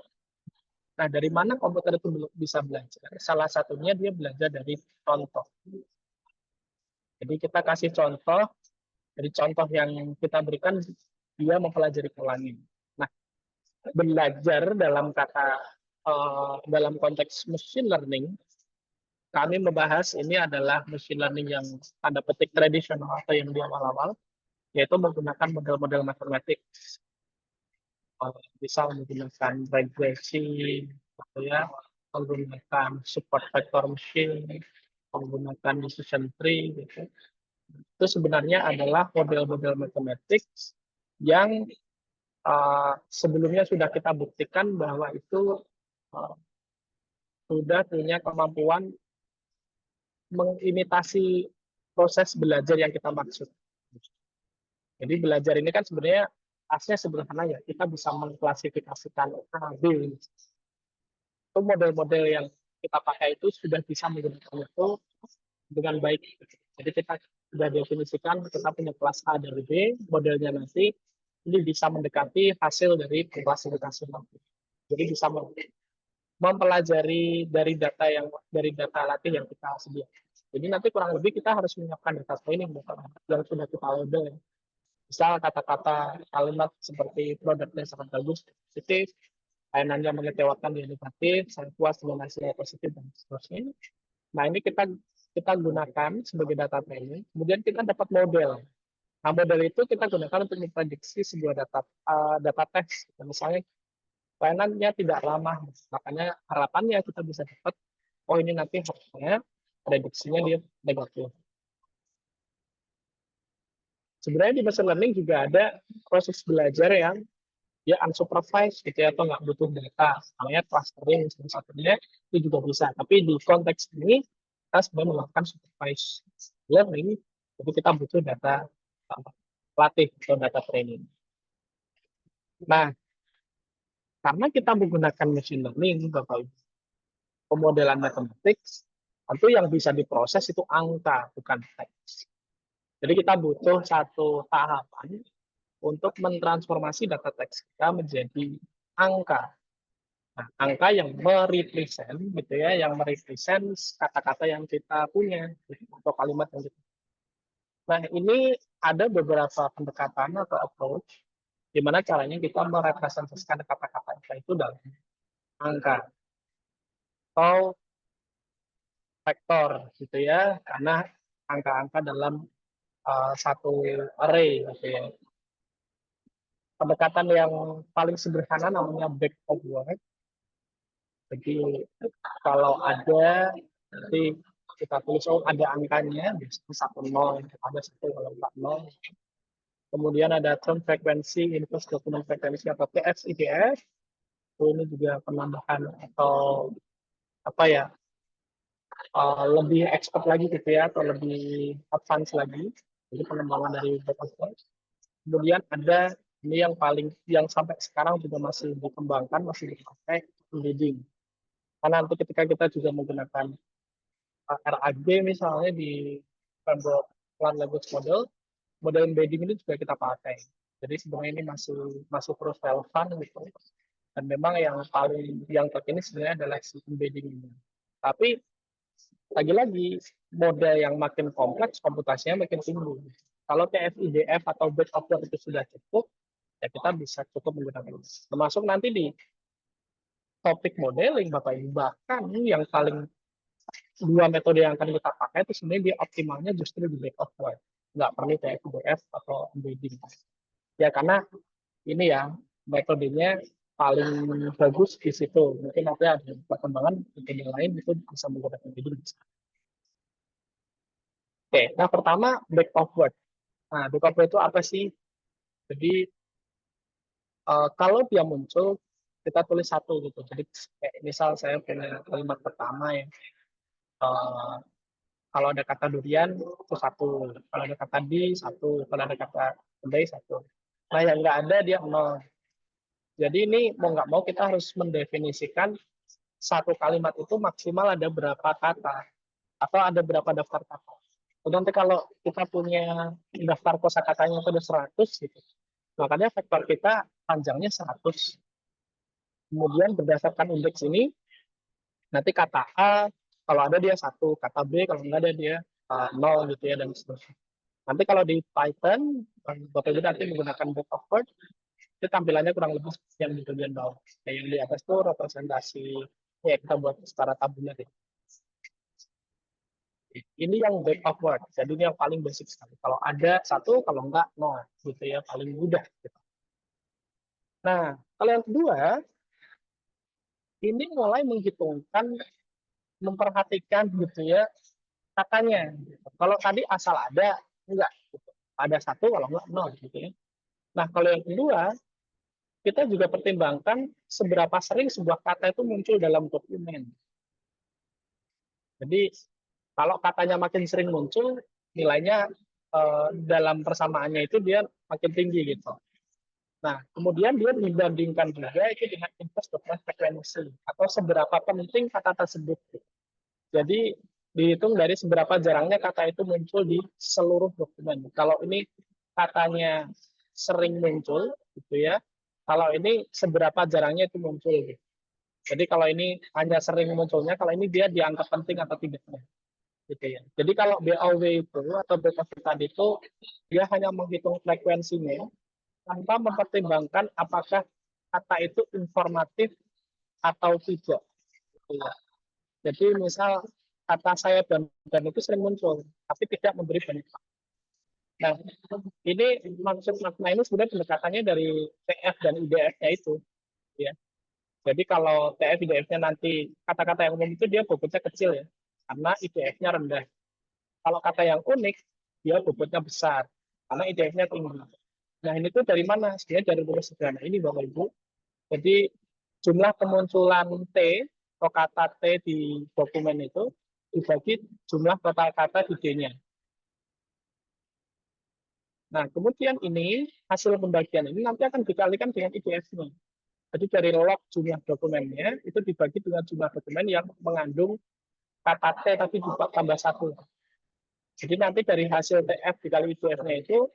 Nah, dari mana komputer itu bisa belajar? Salah satunya dia belajar dari contoh. Jadi kita kasih contoh, dari contoh yang kita berikan, dia mempelajari polanya. Nah, belajar dalam dalam konteks machine learning, kami membahas ini adalah machine learning yang tanda petik tradisional atau yang di awal-awal, yaitu menggunakan model-model matematik. Bisa menggunakan regresi, gitu ya, menggunakan support vector machine, menggunakan decision tree, gitu. Itu sebenarnya adalah model-model matematik yang sebelumnya sudah kita buktikan bahwa itu uh, sudah punya kemampuan mengimitasi proses belajar yang kita maksud. Jadi belajar ini kan sebenarnya asnya sederhana ya, kita bisa mengklasifikasikan A, B. Itu model-model yang kita pakai itu sudah bisa menggunakan itu dengan baik. Jadi kita sudah definisikan kita punya kelas A dari B, modelnya nanti ini bisa mendekati hasil dari klasifikasi nanti. Jadi bisa mempelajari dari data latih yang kita sediakan. Jadi nanti kurang lebih kita harus menyiapkan data training yang sudah kita load. Misal kata-kata kalimat seperti produknya sangat bagus, positif, layanannya mengecewakan dia negatif, saya puas dengan hasilnya positif dan seterusnya. Nah ini kita gunakan sebagai data training, kemudian kita dapat model. Nah model itu kita gunakan untuk memprediksi sebuah data teks. Misalnya layanannya tidak ramah, makanya harapannya kita bisa dapat, oh ini nanti harusnya prediksinya dia negatif. Sebenarnya di machine learning juga ada proses belajar yang dia unsupervised gitu ya, atau nggak butuh data, namanya clustering salah satunya, itu juga bisa. Tapi di konteks ini kita sebenarnya melakukan supervised learning, jadi kita butuh data latih atau data training. Nah, karena kita menggunakan machine learning, Bapak Ibu, pemodelan matematik, tentu yang bisa diproses itu angka, bukan teks. Jadi kita butuh satu tahapan untuk mentransformasi data teks kita menjadi angka. Nah, angka yang merepresent gitu ya, yang merepresent kata-kata yang kita punya atau kalimat yang kita. Nah, ini ada beberapa pendekatan atau approach di mana caranya kita merepresentasikan kata-kata kita itu dalam angka atau vektor gitu ya, karena angka-angka dalam satu array gitu ya. Pendekatan yang paling sederhana namanya back of word. Jadi kalau ada nanti kita tulis oh ada angkanya biasanya 10, ada 1 kalau 40. Kemudian ada term frekuensi inverse dokumen frekuensi atau TF-IDF. Ini juga penambahan atau apa ya, lebih expert lagi gitu ya, atau lebih advance lagi. Jadi pengembangan dari backend. Kemudian ada ini yang sampai sekarang juga masih dikembangkan, masih dipakai embedding. Karena nanti ketika kita juga menggunakan RAG misalnya di framework Large Language Model, model embedding ini juga kita pakai. Jadi sebenarnya ini masih terus relevan gitu. Dan memang yang terkini sebenarnya adalah si embedding ini. Tapi lagi-lagi model yang makin kompleks komputasinya makin tinggi. Kalau TF-IDF atau batch of word itu sudah cukup, ya kita bisa cukup menggunakan itu. Termasuk nanti di topik modeling Bapak Ibu, bahkan yang paling dua metode yang akan kita pakai itu sebenarnya dia optimalnya justru di back of word. Nggak perlu TF-IDF atau embedding. Ya karena ini ya metodenya paling bagus di situ. Mungkin nanti ada perkembangan metode lain itu bisa menggunakan embedding. Oke, nah pertama back of word. Nah, back of word itu apa sih? Jadi kalau dia muncul kita tulis satu gitu. Jadi kayak misal saya punya kalimat pertama ya. Uh, kalau ada kata durian itu satu, kalau ada kata di satu, kalau ada kata kedai satu. Nah yang nggak ada dia nol. Jadi ini mau nggak mau kita harus mendefinisikan satu kalimat itu maksimal ada berapa kata atau ada berapa daftar kata. Nanti kalau kita punya daftar kosakatanya itu ada 100 gitu, makanya vektor kita panjangnya 100. Kemudian berdasarkan indeks ini, nanti kata A, kalau ada dia 1, kata B, kalau nggak ada dia 0 gitu ya, dan seterusnya. Nanti kalau di Python, Bapak Ibu nanti menggunakan book of word, itu tampilannya kurang lebih yang di bagian bawah. Nah, yang di atas itu representasi, ya kita buat secara tabular ya. Ini yang back of word, jadi ini yang paling basic sekali. Kalau ada 1, kalau enggak 0, gitu ya, paling mudah. Gitu. Nah, kalau yang kedua, ini mulai menghitungkan, memperhatikan gitu ya, katanya. Kalau tadi asal ada, enggak. Gitu. Ada 1, kalau enggak 0, gitu ya. Nah, kalau yang kedua, kita juga pertimbangkan seberapa sering sebuah kata itu muncul dalam dokumen. Jadi, kalau katanya makin sering muncul, nilainya dalam persamaannya itu dia makin tinggi gitu. Nah, kemudian dia dibandingkan juga itu dengan inverse document frequency atau seberapa penting kata tersebut. Jadi dihitung dari seberapa jarangnya kata itu muncul di seluruh dokumen. Kalau ini katanya sering muncul, gitu ya. Kalau ini seberapa jarangnya itu muncul. Gitu. Jadi kalau ini hanya sering munculnya, kalau ini dia dianggap penting atau tidaknya. Gitu ya. Jadi kalau BOW itu atau back of tadi itu dia hanya menghitung frekuensinya tanpa mempertimbangkan apakah kata itu informatif atau tidak. Gitu ya. Jadi misal kata saya dan itu sering muncul, tapi tidak memberi banyak. Nah, ini maksud makna ini sebenarnya pendekatannya dari TF dan IDF-nya itu. Ya. Jadi kalau TF IDF-nya nanti kata-kata yang umum itu dia bobotnya kecil ya, karena IDF-nya rendah. Kalau kata yang unik, dia bobotnya besar, karena IDF-nya tinggi. Nah ini tuh dari mana? Sebenarnya dari rumus sederhana ini Bapak Ibu. Jadi jumlah kemunculan T atau kata T di dokumen itu dibagi jumlah total kata di D-nya. Nah, kemudian ini hasil pembagian ini nanti akan dikalikan dengan IDF-nya. Jadi dari log jumlah dokumennya itu dibagi dengan jumlah dokumen yang mengandung kata T tapi tambah satu. Jadi nanti dari hasil TF dikali IDF-nya itu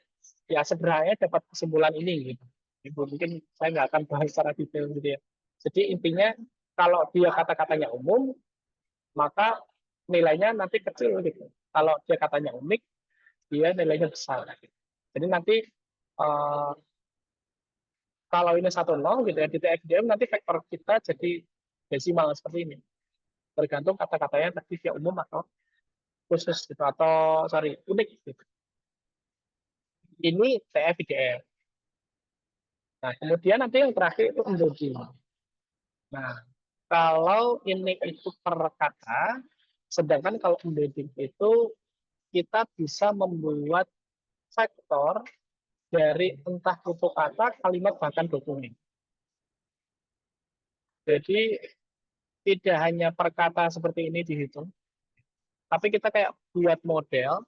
ya sederhananya dapat kesimpulan ini gitu. Ibu mungkin saya nggak akan bahas secara detail gitu ya. Jadi intinya kalau dia kata-katanya umum maka nilainya nanti kecil gitu. Kalau dia katanya unik dia nilainya besar. Gitu. Jadi nanti uh, kalau ini 1,0 gitu ya di TFDM nanti vektor kita jadi desimal seperti ini. Tergantung kata-katanya tadi dia umum atau khusus gitu atau sorry unik gitu. Ini TF-IDF. Nah, kemudian nanti yang terakhir itu embedding. Nah, kalau ini itu per kata, sedangkan kalau embedding itu kita bisa membuat vektor dari entah itu kata, kalimat, bahkan dokumen. Jadi tidak hanya per kata seperti ini dihitung, tapi kita kayak buat model,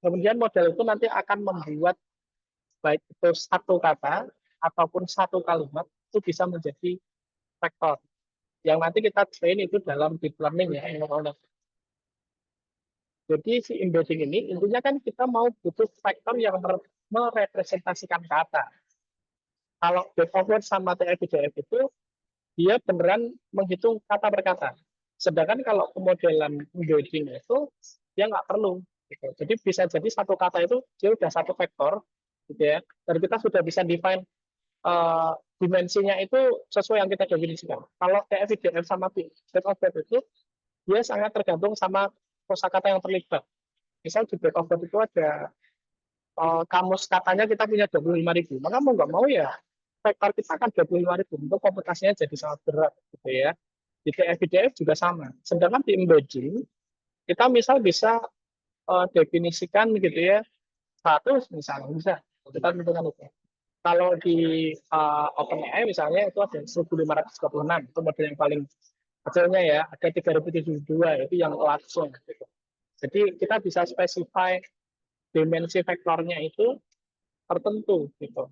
kemudian model itu nanti akan membuat baik itu satu kata ataupun satu kalimat itu bisa menjadi vektor yang nanti kita train itu dalam deep learning ya. Jadi si embedding ini intinya kan kita mau butuh vektor yang merepresentasikan kata. Kalau Back-Over sama TF-IDF itu dia beneran menghitung kata per kata. Sedangkan kalau pemodelan embedding itu dia nggak perlu. Gitu. Jadi bisa jadi satu kata itu dia udah satu vektor, gitu ya. Dan kita sudah bisa define dimensinya itu sesuai yang kita definisikan. Kalau TF-IDF sama Back-Over itu dia sangat tergantung sama kosakata yang terlibat. Misal di Back-Over itu ada kamus katanya kita punya 25.000, maka mau nggak mau ya vektor kita akan 25.000 untuk komputasinya jadi sangat berat gitu ya. Di TF-IDF juga sama. Sedangkan di embedding kita misal bisa definisikan gitu ya 100 misalnya bisa kita tentukan itu. Kalau di OpenAI misalnya itu ada 1536 itu model yang paling kecilnya ya, ada 3072 itu yang langsung gitu. Jadi kita bisa spesify dimensi vektornya itu tertentu gitu.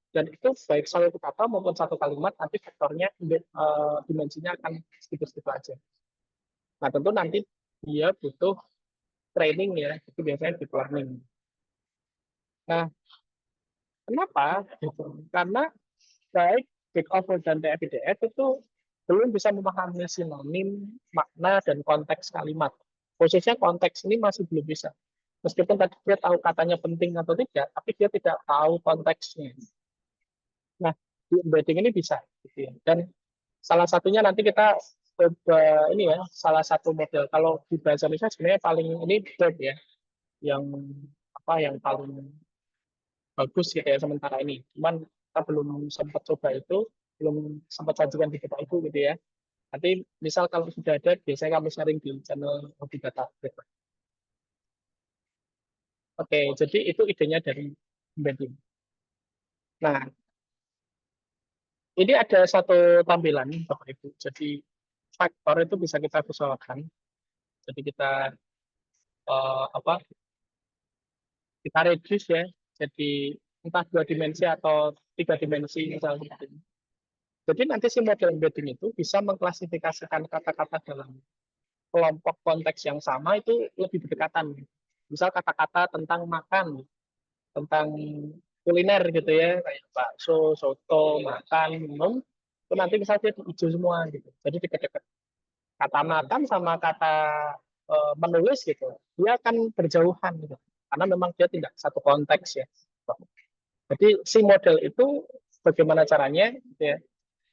Dan itu baik satu kata maupun satu kalimat nanti vektornya dimensinya akan segitu-segitu aja. Nah tentu nanti dia butuh training ya, itu biasanya deep learning. Nah kenapa? Gitu. Karena baik Back-Over dan TF-IDF itu belum bisa memahami sinonim, makna, dan konteks kalimat. Khususnya konteks ini masih belum bisa. Meskipun tadi dia tahu katanya penting atau tidak, tapi dia tidak tahu konteksnya. Nah, di embedding ini bisa. Gitu ya. Dan salah satunya nanti kita ini ya, salah satu model. Kalau di bahasa Indonesia sebenarnya paling ini BERT ya, yang apa yang paling bagus gitu ya sementara ini. Cuman kita belum sempat coba itu, belum sempat sajikan di kita itu gitu ya. Nanti misal kalau sudah ada, biasanya kami sharing di channel Hobi Data. Oke, jadi itu idenya dari embedding. Nah, ini ada satu tampilan, Bapak Ibu. Jadi faktor itu bisa kita visualkan. Jadi kita apa? Kita reduce ya. Jadi entah 2 dimensi atau 3 dimensi misalnya. Jadi nanti si model embedding itu bisa mengklasifikasikan kata-kata dalam kelompok konteks yang sama itu lebih berdekatan. Misal kata-kata tentang makan, tentang kuliner gitu ya, kayak bakso, soto, makan, minum, itu nanti misalnya hijau semua gitu. Jadi dekat-dekat. Kata makan sama kata menulis gitu, dia akan berjauhan gitu. Karena memang dia tidak satu konteks ya. Jadi si model itu bagaimana caranya gitu ya,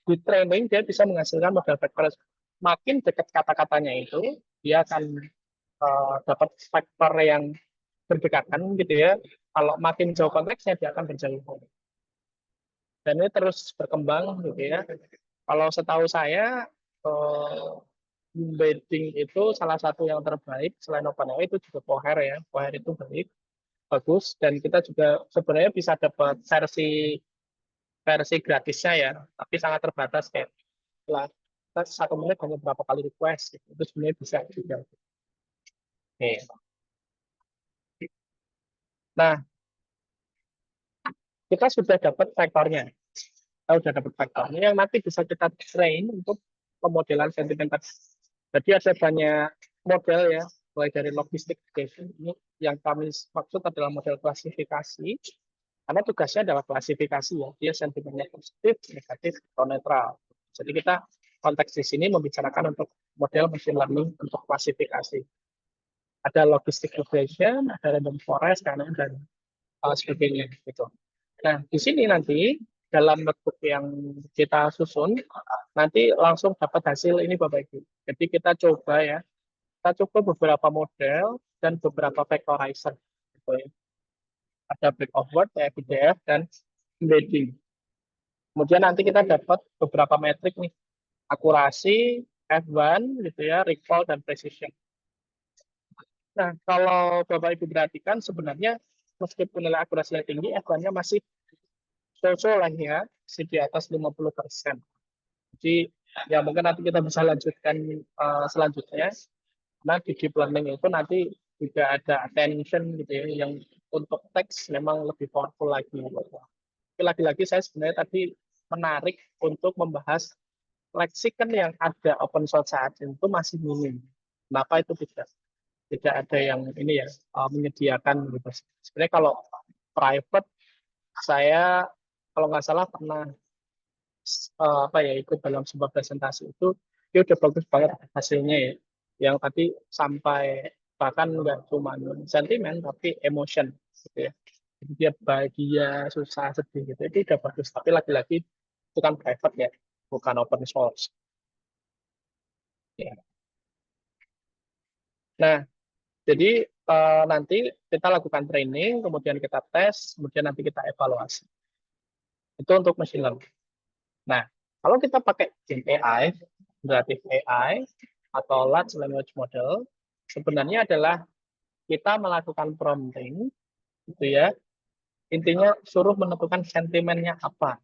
di training dia bisa menghasilkan model vektor. Makin dekat kata-katanya itu, dia akan dapat vektor yang berdekatan gitu ya. Kalau makin jauh konteksnya dia akan berjauhan. Dan ini terus berkembang gitu ya. Kalau setahu saya embedding itu salah satu yang terbaik selain OpenAI itu juga Poher ya. Poher itu baik, bagus dan kita juga sebenarnya bisa dapat versi versi gratisnya ya, tapi sangat terbatas kayak lah kita 1 menit hanya berapa kali request gitu. Itu sebenarnya bisa juga. Oke. Nah, kita sudah dapat vektornya. Kita sudah dapat vektornya yang nanti bisa kita train untuk pemodelan sentimen tadi. Jadi ada banyak model ya, mulai dari logistik regression ini yang kami maksud adalah model klasifikasi, karena tugasnya adalah klasifikasi ya, dia sentimennya positif, negatif, atau netral. Jadi kita konteks di sini membicarakan untuk model machine learning untuk klasifikasi. Ada logistik regression, ada random forest, dan sebagainya gitu. Nah, di sini nanti dalam notebook yang kita susun, nanti langsung dapat hasil ini Bapak Ibu. Jadi kita coba ya, kita coba beberapa model dan beberapa vectorizer. Gitu ya. Ada break of word, PDF, dan embedding. Kemudian nanti kita dapat beberapa metrik nih, akurasi, F1, gitu ya, recall, dan precision. Nah, kalau Bapak Ibu perhatikan sebenarnya meskipun nilai akurasinya tinggi, F1-nya masih so-so lah ya, masih di atas 50%. Jadi ya mungkin nanti kita bisa lanjutkan selanjutnya. Nah di deep learning itu nanti juga ada attention gitu ya, yang untuk teks memang lebih powerful lagi. Tapi lagi-lagi saya sebenarnya tadi menarik untuk membahas lexikan yang ada open source saat itu masih minim. Kenapa itu tidak ada yang ini ya menyediakan gitu. Sebenarnya kalau private saya kalau nggak salah pernah apa ya ikut dalam sebuah presentasi itu dia udah bagus banget hasilnya ya yang tadi sampai bahkan nggak cuma sentimen tapi emotion gitu ya jadi dia bahagia susah sedih gitu itu udah bagus tapi lagi-lagi itu kan private ya bukan open source ya. Nah jadi nanti kita lakukan training kemudian kita tes kemudian nanti kita evaluasi itu untuk machine learning. Nah, kalau kita pakai Gen AI, generative AI, atau large language model, sebenarnya adalah kita melakukan prompting, gitu ya. Intinya suruh menentukan sentimennya apa.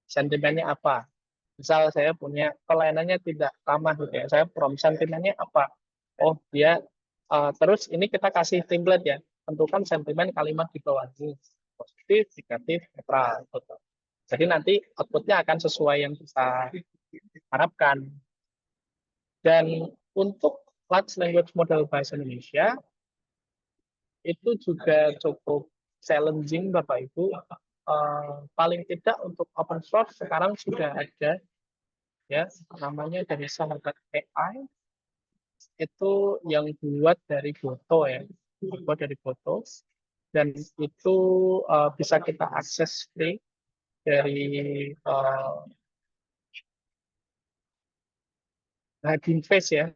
Sentimennya apa. Misal saya punya pelayanannya tidak ramah gitu ya. Saya prompt sentimennya apa. Oh, dia terus ini kita kasih template ya. Tentukan sentimen kalimat di bawahnya. Positif, negatif, netral. Gitu. Jadi nanti outputnya akan sesuai yang kita harapkan. Dan untuk large language model bahasa Indonesia itu juga cukup challenging Bapak Ibu. Paling tidak untuk open source sekarang sudah ada ya namanya dari sahabat AI itu yang buat dari foto ya, buat dari foto dan itu bisa kita akses free dari Hugging Face ya.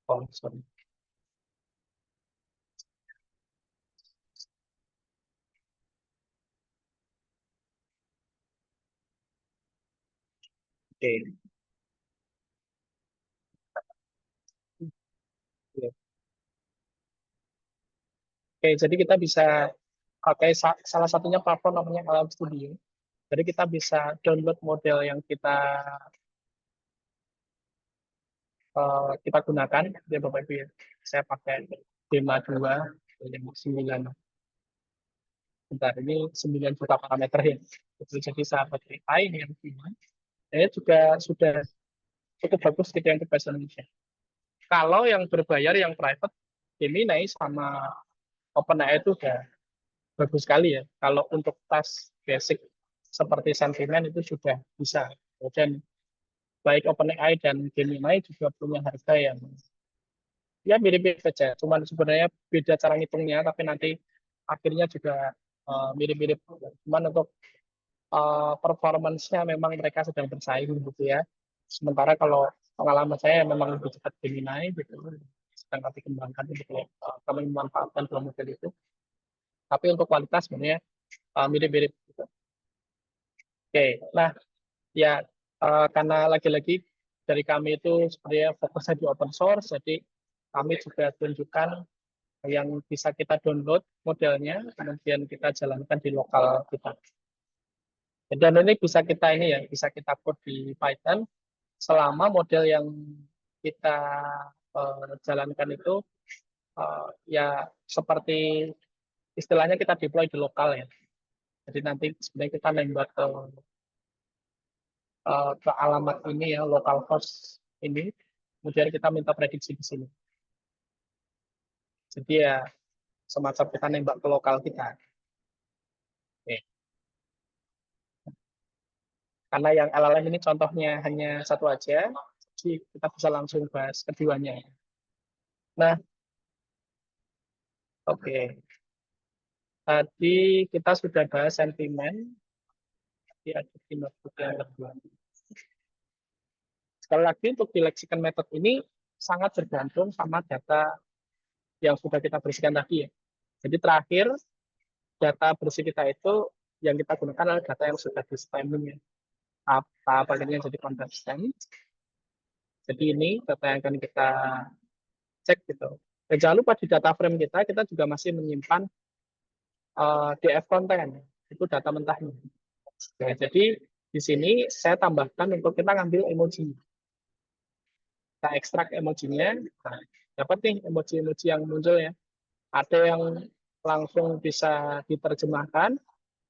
Oh, sorry. Oke. Oke, Oke, jadi kita bisa pakai salah satunya platform namanya Alam Studio. Jadi kita bisa download model yang kita gunakan. Ya Bapak Ibu ya. Saya pakai Dema 2 yang 9. bentar, ini 9 juta parameter ya. Jadi sahabat AI ini yang ini juga sudah cukup bagus gitu yang ke bahasa Indonesia. Kalau yang berbayar, yang private, Gemini sama OpenAI itu udah bagus sekali ya. Kalau untuk tas basic seperti sentimen itu sudah bisa. Dan baik OpenAI dan Gemini juga punya harga yang ya mirip-mirip saja. Cuman sebenarnya beda cara ngitungnya, tapi nanti akhirnya juga mirip-mirip. Cuman untuk performance-nya memang mereka sedang bersaing gitu ya. Sementara kalau pengalaman saya memang lebih cepat Gemini gitu, sedang kami kembangkan gitu ya. Kami memanfaatkan dua model itu. Tapi untuk kualitas sebenarnya mirip-mirip gitu. Oke, nah ya karena lagi-lagi dari kami itu sebenarnya fokusnya di open source, jadi kami juga tunjukkan yang bisa kita download modelnya, kemudian kita jalankan di lokal kita. Dan ini bisa kita ini ya, bisa kita code di Python selama model yang kita jalankan itu ya seperti istilahnya kita deploy di lokal ya. Jadi nanti sebenarnya kita nembak ke alamat ini ya, localhost ini, kemudian kita minta prediksi di sini. Jadi ya semacam kita nembak ke lokal kita. Oke. Karena yang LLM ini contohnya hanya satu aja, jadi kita bisa langsung bahas keduanya. Nah, oke. Tadi kita sudah bahas sentimen, di ada di notebook yang kedua. Sekali lagi untuk di lexicon method ini sangat tergantung sama data yang sudah kita bersihkan tadi ya. Jadi terakhir data bersih kita itu yang kita gunakan adalah data yang sudah di stemming ya. Apa bagiannya jadi konsisten. Jadi ini data yang akan kita cek gitu. Dan jangan lupa di data frame kita juga masih menyimpan DF konten, itu data mentahnya. Nah, jadi di sini saya tambahkan untuk kita ngambil emoji. Kita ekstrak emojinya, nah, dapat nih emoji-emoji yang muncul ya. Ada yang langsung bisa diterjemahkan,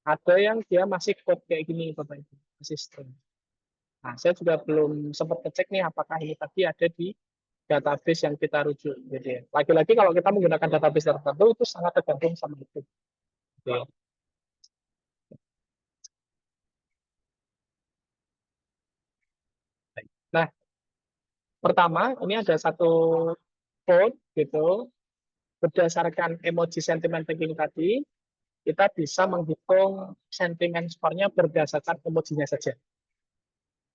ada yang dia masih code kayak gini, Bapak Ibu, masih string. Nah, saya juga belum sempat ngecek nih apakah ini tadi ada di database yang kita rujuk. Gitu ya. Lagi-lagi kalau kita menggunakan database tertentu itu sangat tergantung sama itu. Gitu ya. Nah, pertama ini ada satu code gitu, berdasarkan emoji sentiment tagging tadi, kita bisa menghitung sentimen skornya berdasarkan emojinya saja.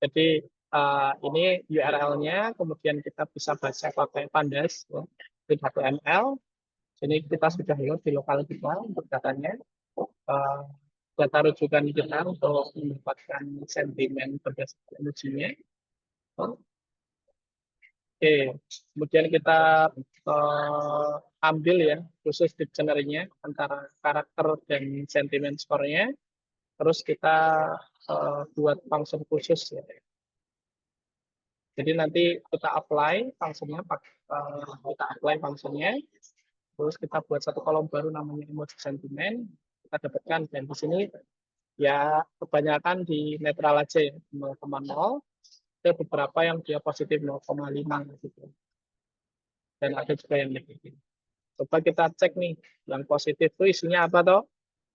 Jadi ini URL-nya, kemudian kita bisa baca pakai pandas, ya, HTML. Jadi kita sudah load di lokal kita untuk datanya. Uh, Data rujukan kita untuk mendapatkan sentimen berdasarkan emojinya. Oke, kemudian kita ambil ya khusus dictionary-nya antara karakter dan sentimen skornya. Terus kita buat function khusus ya. Jadi nanti kita apply fungsinya, kita apply fungsinya, terus kita buat satu kolom baru namanya emoji sentimen, kita dapatkan dan di sini ya kebanyakan di netral aja ya 0,0, ada beberapa yang dia positif 0,5 gitu. Dan ada juga yang negatif. Coba kita cek nih, yang positif itu isinya apa toh?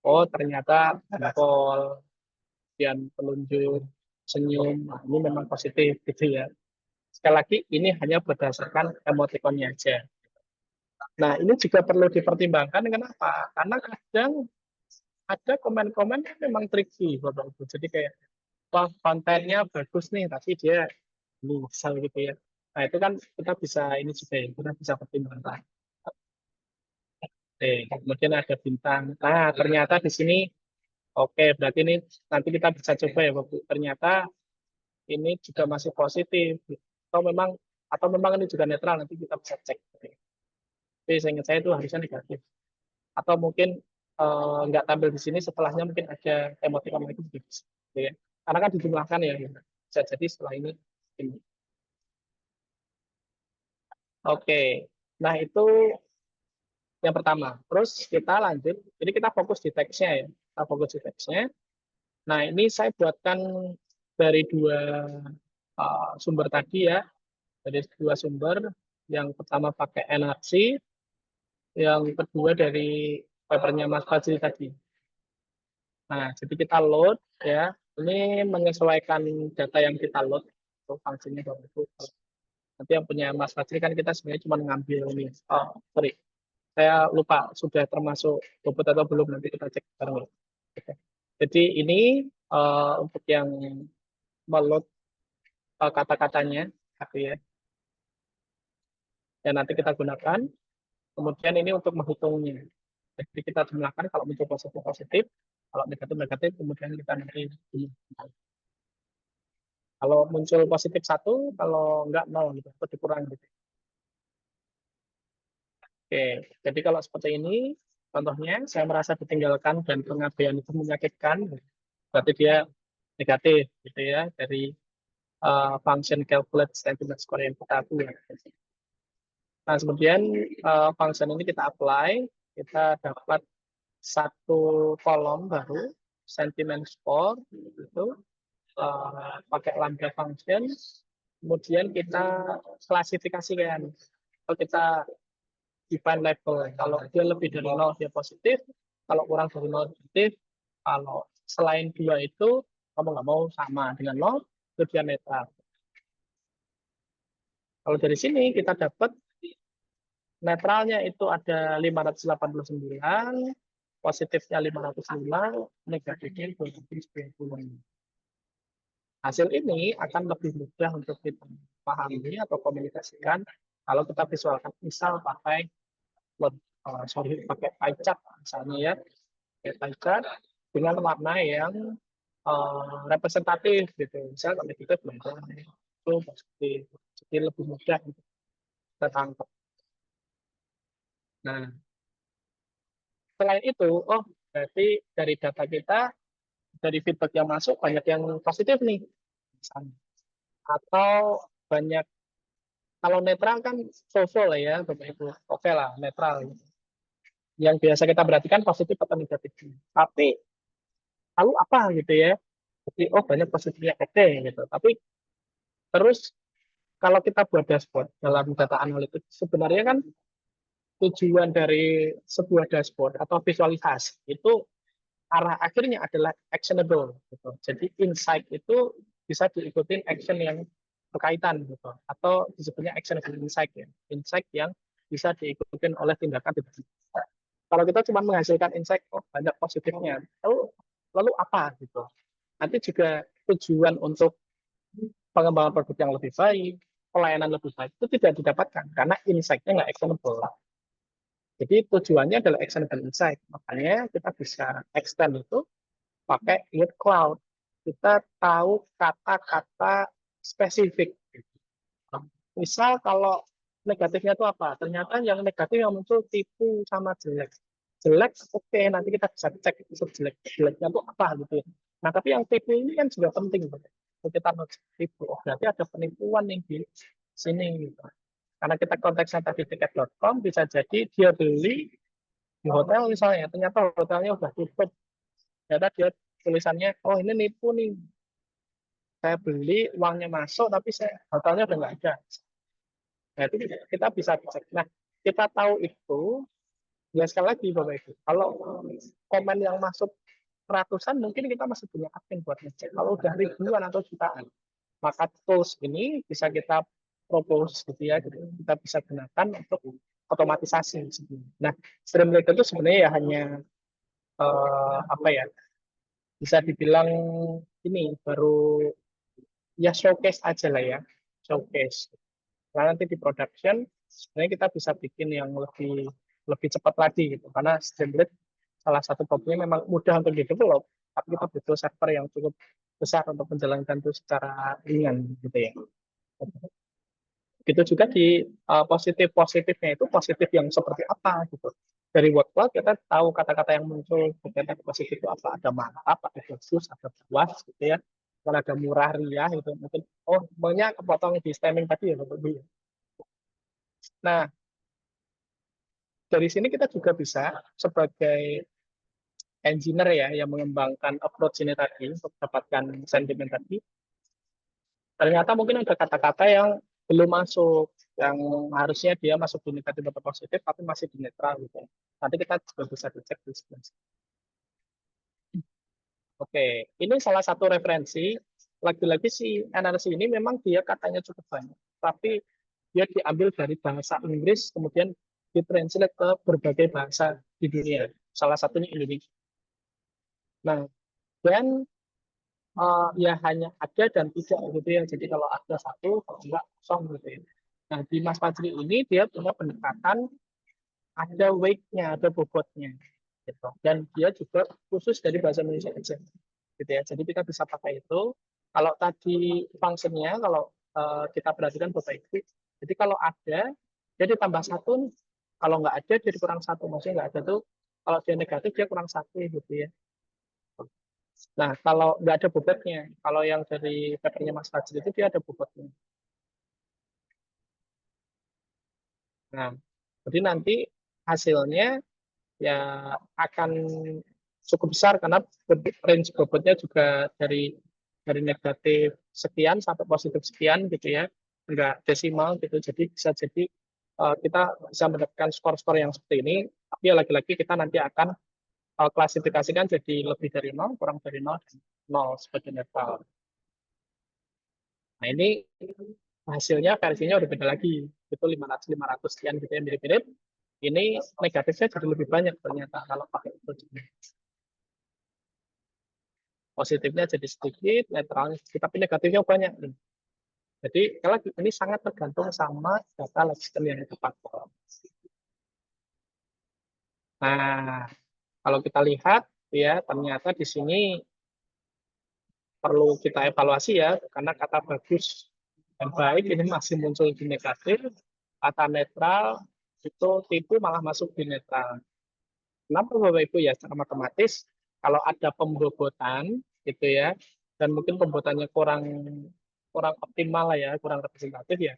Oh ternyata jempol, dan telunjuk, senyum, nah, ini memang positif gitu ya. Sekali lagi, ini hanya berdasarkan emoticonnya aja. Nah, ini juga perlu dipertimbangkan dengan apa? Karena kadang ada komen-komen yang memang tricky, Bapak Ibu. Jadi kayak, wah kontennya bagus nih, tapi dia ini misal gitu ya. Nah, itu kan kita bisa, ini juga ya, kita bisa pertimbangkan. Oke, kemudian ada bintang. Nah, ternyata di sini, oke, berarti ini nanti kita bisa coba ya, Bapak. Ternyata ini juga masih positif. Atau memang ini juga netral, nanti kita bisa cek. Tapi saya itu harusnya negatif. Atau mungkin nggak tampil di sini, setelahnya mungkin ada emoticon lagi gitu ya. Karena kan dijumlahkan ya, bisa jadi setelah ini. Oke, nah itu Yang pertama. Terus kita lanjut. Jadi kita fokus di teksnya ya. Kita fokus di teksnya. Nah, ini saya buatkan dari dua sumber tadi ya. Dari dua sumber. Yang pertama pakai NRC, yang kedua dari papernya Mas Fajri tadi. Nah, jadi kita load ya. Ini menyesuaikan data yang kita load. Itu fungsinya itu. Nanti yang punya Mas Fajri kan kita sebenarnya cuma ngambil ini. Oh, sorry. Saya lupa sudah termasuk bobot atau belum, nanti kita cek bareng. Oke. Jadi ini untuk yang meload kata-katanya, gitu ya. Yang nanti kita gunakan. Kemudian ini untuk menghitungnya. Jadi kita jumlahkan kalau muncul positif positif, kalau negatif negatif, kemudian kita nanti kalau muncul positif satu, kalau enggak nol gitu, atau dikurang gitu. Oke, jadi kalau seperti ini, contohnya saya merasa ditinggalkan dan pengabaian itu menyakitkan, berarti dia negatif gitu ya dari function calculate sentiment score yang kita buat. Nah, kemudian function ini kita apply, kita dapat satu kolom baru sentiment score itu pakai lambda function, kemudian kita klasifikasikan. Kalau kita define label, kalau dia lebih dari 0 dia positif, kalau kurang dari 0 negatif, kalau selain dua itu kamu nggak mau sama dengan 0, itu dia netral. Kalau dari sini kita dapat netralnya itu ada 589, positifnya 505, negatifnya 290. Hasil ini akan lebih mudah untuk kita pahami atau komunikasikan kalau kita visualkan, misal pakai pakai pie chart misalnya ya, pakai pie chart dengan warna yang representatif gitu. Misal kalau kita belajar itu positif, jadi lebih mudah untuk kita tangkap. Nah, selain itu, oh berarti dari data kita, dari feedback yang masuk banyak yang positif nih, misalnya. Atau banyak, kalau netral kan so-so lah ya, Bapak Ibu. Oke lah, netral. Yang biasa kita perhatikan positif atau negatif. Tapi lalu apa gitu ya? Jadi, oh banyak positifnya, oke gitu. Tapi terus kalau kita buat dashboard dalam data analitik, sebenarnya kan tujuan dari sebuah dashboard atau visualisasi itu arah akhirnya adalah actionable gitu. Jadi insight itu bisa diikutin action yang berkaitan gitu, atau disebutnya actionable insight ya. Insight yang bisa diikutin oleh tindakan. Kalau kita cuma menghasilkan insight, oh banyak positifnya, lalu apa gitu. Nanti juga tujuan untuk pengembangan produk yang lebih baik, pelayanan lebih baik itu tidak didapatkan karena insight-nya nggak actionable. Jadi tujuannya adalah actionable insight. Makanya kita bisa extend itu pakai word cloud. Kita tahu kata-kata spesifik. Misal kalau negatifnya itu apa? Ternyata yang negatif yang muncul tipu sama jelek. Jelek, oke, nanti kita bisa cek itu jelek. Jeleknya itu apa gitu ya. Nah, tapi yang tipu ini kan juga penting. Kalau kita mau tipu, oh, berarti ada penipuan yang di sini. Gitu. Karena kita konteksnya tadi tiket.com, bisa jadi dia beli di hotel misalnya, ternyata hotelnya udah tutup. Ternyata dia tulisannya, oh ini nipu nih. Saya beli, uangnya masuk, tapi hotelnya udah nggak ada. Nah, itu kita bisa cek. Nah, kita tahu itu, ya sekali lagi Bapak Ibu, kalau komen yang masuk ratusan, mungkin kita masih punya admin buat ngecek. Kalau udah ribuan atau jutaan, maka tools ini bisa kita propose gitu ya, kita bisa gunakan untuk otomatisasi. Nah, Streamlit itu sebenarnya ya hanya apa ya, bisa dibilang ini baru ya showcase aja lah ya, showcase. Nah, nanti di production sebenarnya kita bisa bikin yang lebih lebih cepat lagi gitu, karena Streamlit salah satu problemnya memang mudah untuk di-develop, tapi kita butuh server yang cukup besar untuk menjalankan itu secara ringan gitu ya. Gitu juga di positif-positifnya itu positif yang seperti apa gitu. Dari word cloud kita tahu kata-kata yang muncul berkaitan positif itu apa, ada mantap, ada khusus, ada puas gitu ya. Kalau ada murah riah itu mungkin oh banyak kepotong di stemming tadi ya Bapak Ibu. Nah, dari sini kita juga bisa sebagai engineer ya yang mengembangkan approach ini tadi untuk mendapatkan sentimen tadi, ternyata mungkin ada kata-kata yang belum masuk, yang harusnya dia masuk di negatif atau positif tapi masih di netral gitu. Nanti kita juga bisa dicek di sebelah sini. Oke, ini salah satu referensi. Lagi-lagi si NRC ini memang dia katanya cukup banyak, tapi dia diambil dari bahasa Inggris, kemudian ditranslate ke berbagai bahasa di dunia. Salah satunya Indonesia. Nah, dan ya hanya ada dan tidak gitu ya. Jadi kalau ada satu, kalau enggak kosong gitu ya. Nah, di Mas Fajri ini dia punya pendekatan ada weight-nya, ada bobotnya gitu. Dan dia juga khusus dari bahasa Indonesia aja gitu ya. Jadi kita bisa pakai itu. Kalau tadi fungsinya, kalau kita perhatikan Bapak Ibu, jadi kalau ada, dia ditambah satu, kalau nggak ada dia kurang satu, maksudnya nggak ada tuh, kalau dia negatif dia kurang satu gitu ya. Nah, kalau nggak ada bobotnya, kalau yang dari papernya Mas Fajri itu dia ada bobotnya. Nah, jadi nanti hasilnya ya akan cukup besar karena range bobotnya juga dari negatif sekian sampai positif sekian gitu ya, enggak desimal gitu. Jadi bisa jadi kita bisa mendapatkan skor-skor yang seperti ini. Tapi ya lagi-lagi kita nanti akan klasifikasikan jadi lebih dari 0, kurang dari 0, dan 0 sebagai netral. Nah ini hasilnya versinya udah beda lagi. Itu 500 sekian gitu ya, mirip-mirip. Ini negatifnya jadi lebih banyak ternyata kalau pakai itu. Positifnya jadi sedikit, netralnya sedikit, tapi negatifnya banyak. Jadi kalau ini sangat tergantung sama data logika yang tepat. Nah, kalau kita lihat ya ternyata di sini perlu kita evaluasi ya, karena kata bagus dan baik ini masih muncul di negatif, kata netral itu tipu malah masuk di netral. Kenapa Bapak Ibu ya secara matematis kalau ada pembobotan gitu ya, dan mungkin pembobotannya kurang kurang optimal lah ya, kurang representatif ya,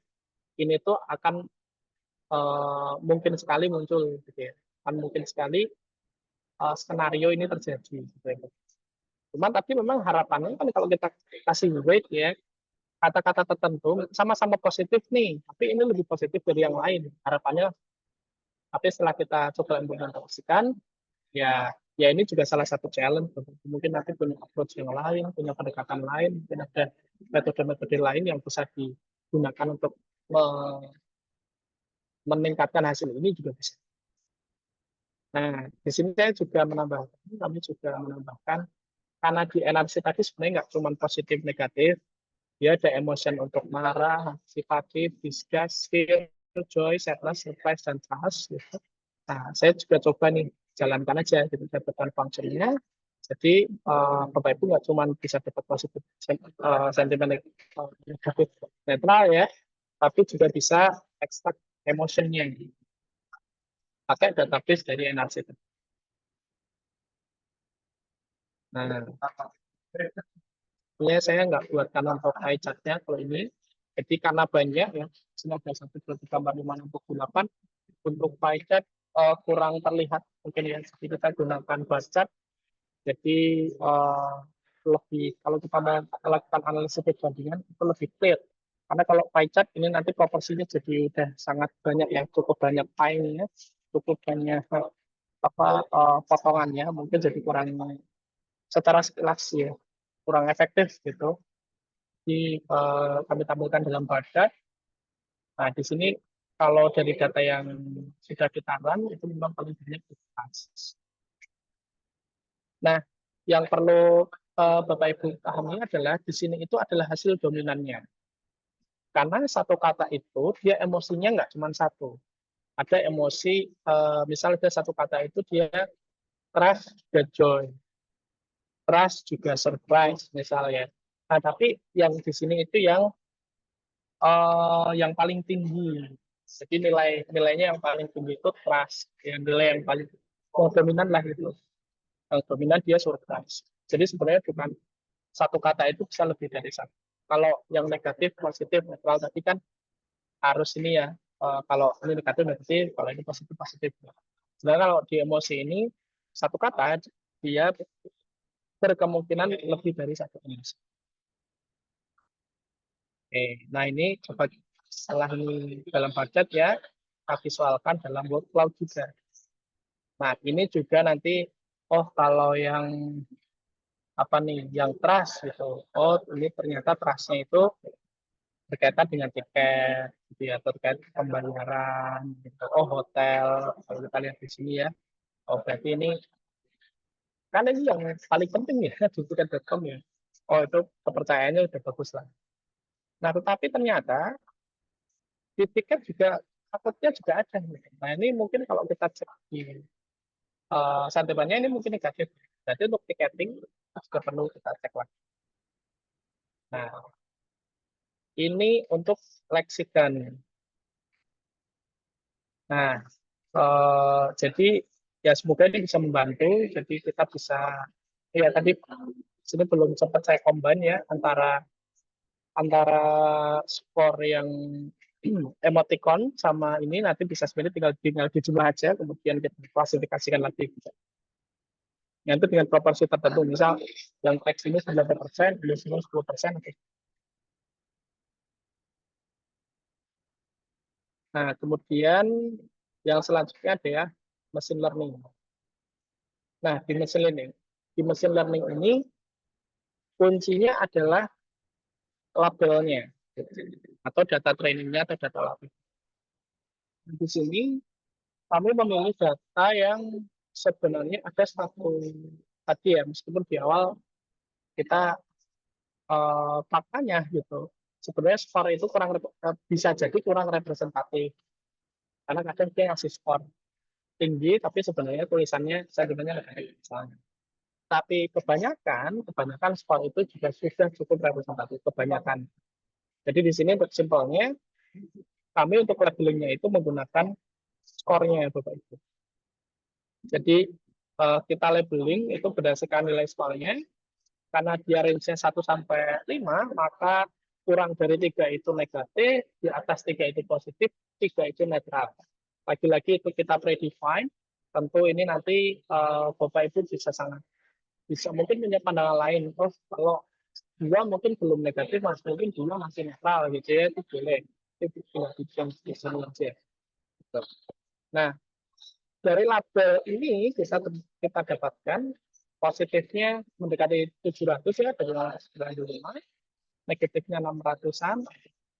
ini tuh akan mungkin sekali muncul gitu ya, akan mungkin sekali skenario ini terjadi gitu ya. Cuman tapi memang harapannya kan kalau kita kasih weight ya, kata-kata tertentu sama-sama positif nih, tapi ini lebih positif dari yang lain. Harapannya, tapi setelah kita coba implementasikan, ya ya ini juga salah satu challenge. Mungkin nanti punya approach yang lain, punya pendekatan lain, mungkin ada metode-metode lain yang bisa digunakan untuk meningkatkan hasil ini juga bisa. Nah, di sini saya juga menambahkan, kami juga menambahkan, karena di NRC tadi sebenarnya nggak cuma positif negatif, dia ada emotion untuk marah, simpatik, disgust, fear, joy, sadness, surprise, dan trust. Gitu. Nah, saya juga coba nih jalankan aja, gitu, dapatkan fungsinya. Jadi Bapak Ibu nggak cuma bisa dapat positif sentimen negatif netral ya, tapi juga bisa ekstrak emotionnya pakai database dari NRC. Nah, ini saya nggak buatkan untuk pie chart-nya kalau ini. Jadi karena banyak ya, sini ada 1, 2, 3, 4, 5, 6, 7, 8. Untuk pie chart kurang terlihat mungkin ya. Jadi kita gunakan bar chart. Jadi lebih kalau kita melakukan analisis perbandingan itu lebih clear. Karena kalau pie chart ini nanti proporsinya jadi udah sangat banyak ya, cukup banyak pie-nya, cukup banyak potongannya, mungkin jadi kurang secara sekilas ya kurang efektif gitu. Di kami tampilkan dalam badan. Nah, di sini kalau dari data yang sudah kita run itu memang paling banyak di atas. Nah, yang perlu Bapak Ibu pahami adalah di sini itu adalah hasil dominannya. Karena satu kata itu dia emosinya nggak cuma satu. Ada emosi, misalnya satu kata itu dia trust dan joy, trust juga surprise misalnya. Nah, tapi yang di sini itu yang paling tinggi. Jadi nilainya yang paling tinggi itu trust, ya, nilai yang paling dominan lah itu. Yang dominan dia surprise. Jadi sebenarnya bukan satu kata itu bisa lebih dari satu. Kalau yang negatif, positif, netral tadi kan harus ini ya kalau ini negatif negatif, kalau ini positif positif. Sebenarnya kalau di emosi ini satu kata dia berkemungkinan lebih dari satu emosi. Oke, nah ini coba setelah ini dalam budget ya, kita visualkan dalam workflow juga. Nah ini juga nanti, oh kalau yang apa nih, yang trust gitu, oh ini ternyata trustnya itu berkaitan dengan tiket, gitu ya, terkait pembayaran, gitu. Oh hotel, kalau kita lihat di sini ya, oh berarti ini kan ini yang paling penting ya di tiket.com ya. Oh itu kepercayaannya udah bagus lah. Nah tetapi ternyata di tiket juga takutnya juga ada. Nah ini mungkin kalau kita cek di sentimennya ini mungkin negatif. Jadi untuk tiketing juga perlu kita cek lagi. Nah ini untuk leksikan. Nah jadi ya semoga ini bisa membantu. Jadi kita bisa ya tadi sini belum sempat saya combine ya antara antara skor yang emoticon sama ini nanti bisa sebenarnya tinggal tinggal dijumlah aja kemudian kita klasifikasikan lagi. Yang itu dengan proporsi tertentu misal yang teks ini 90%, yang ini 10%. Okay. Nah kemudian yang selanjutnya ada ya machine learning. Nah di machine learning ini kuncinya adalah labelnya atau data trainingnya atau data label. Di sini kami memilih data yang sebenarnya ada satu tadi ya meskipun di awal kita faktanya gitu sebenarnya skor itu bisa jadi kurang representatif karena kadang dia ngasih skor tinggi tapi sebenarnya tulisannya sentimennya negatif misalnya. Tapi kebanyakan skor itu juga sudah cukup representatif kebanyakan. Jadi di sini untuk simpelnya kami untuk labelingnya itu menggunakan skornya Bapak Ibu. Jadi kita labeling itu berdasarkan nilai skornya karena dia range-nya 1 sampai 5, maka kurang dari 3 itu negatif, di atas 3 itu positif, 3 itu netral. Lagi-lagi itu kita predefine, tentu ini nanti Bapak Ibu bisa mungkin punya pandangan lain. Oh, kalau 2 mungkin belum negatif, mas mungkin 2 masih netral gitu ya, itu boleh. Itu tinggal bisa aja. Nah, dari label ini bisa kita dapatkan positifnya mendekati 700 ya, dari 95, negatifnya 600-an,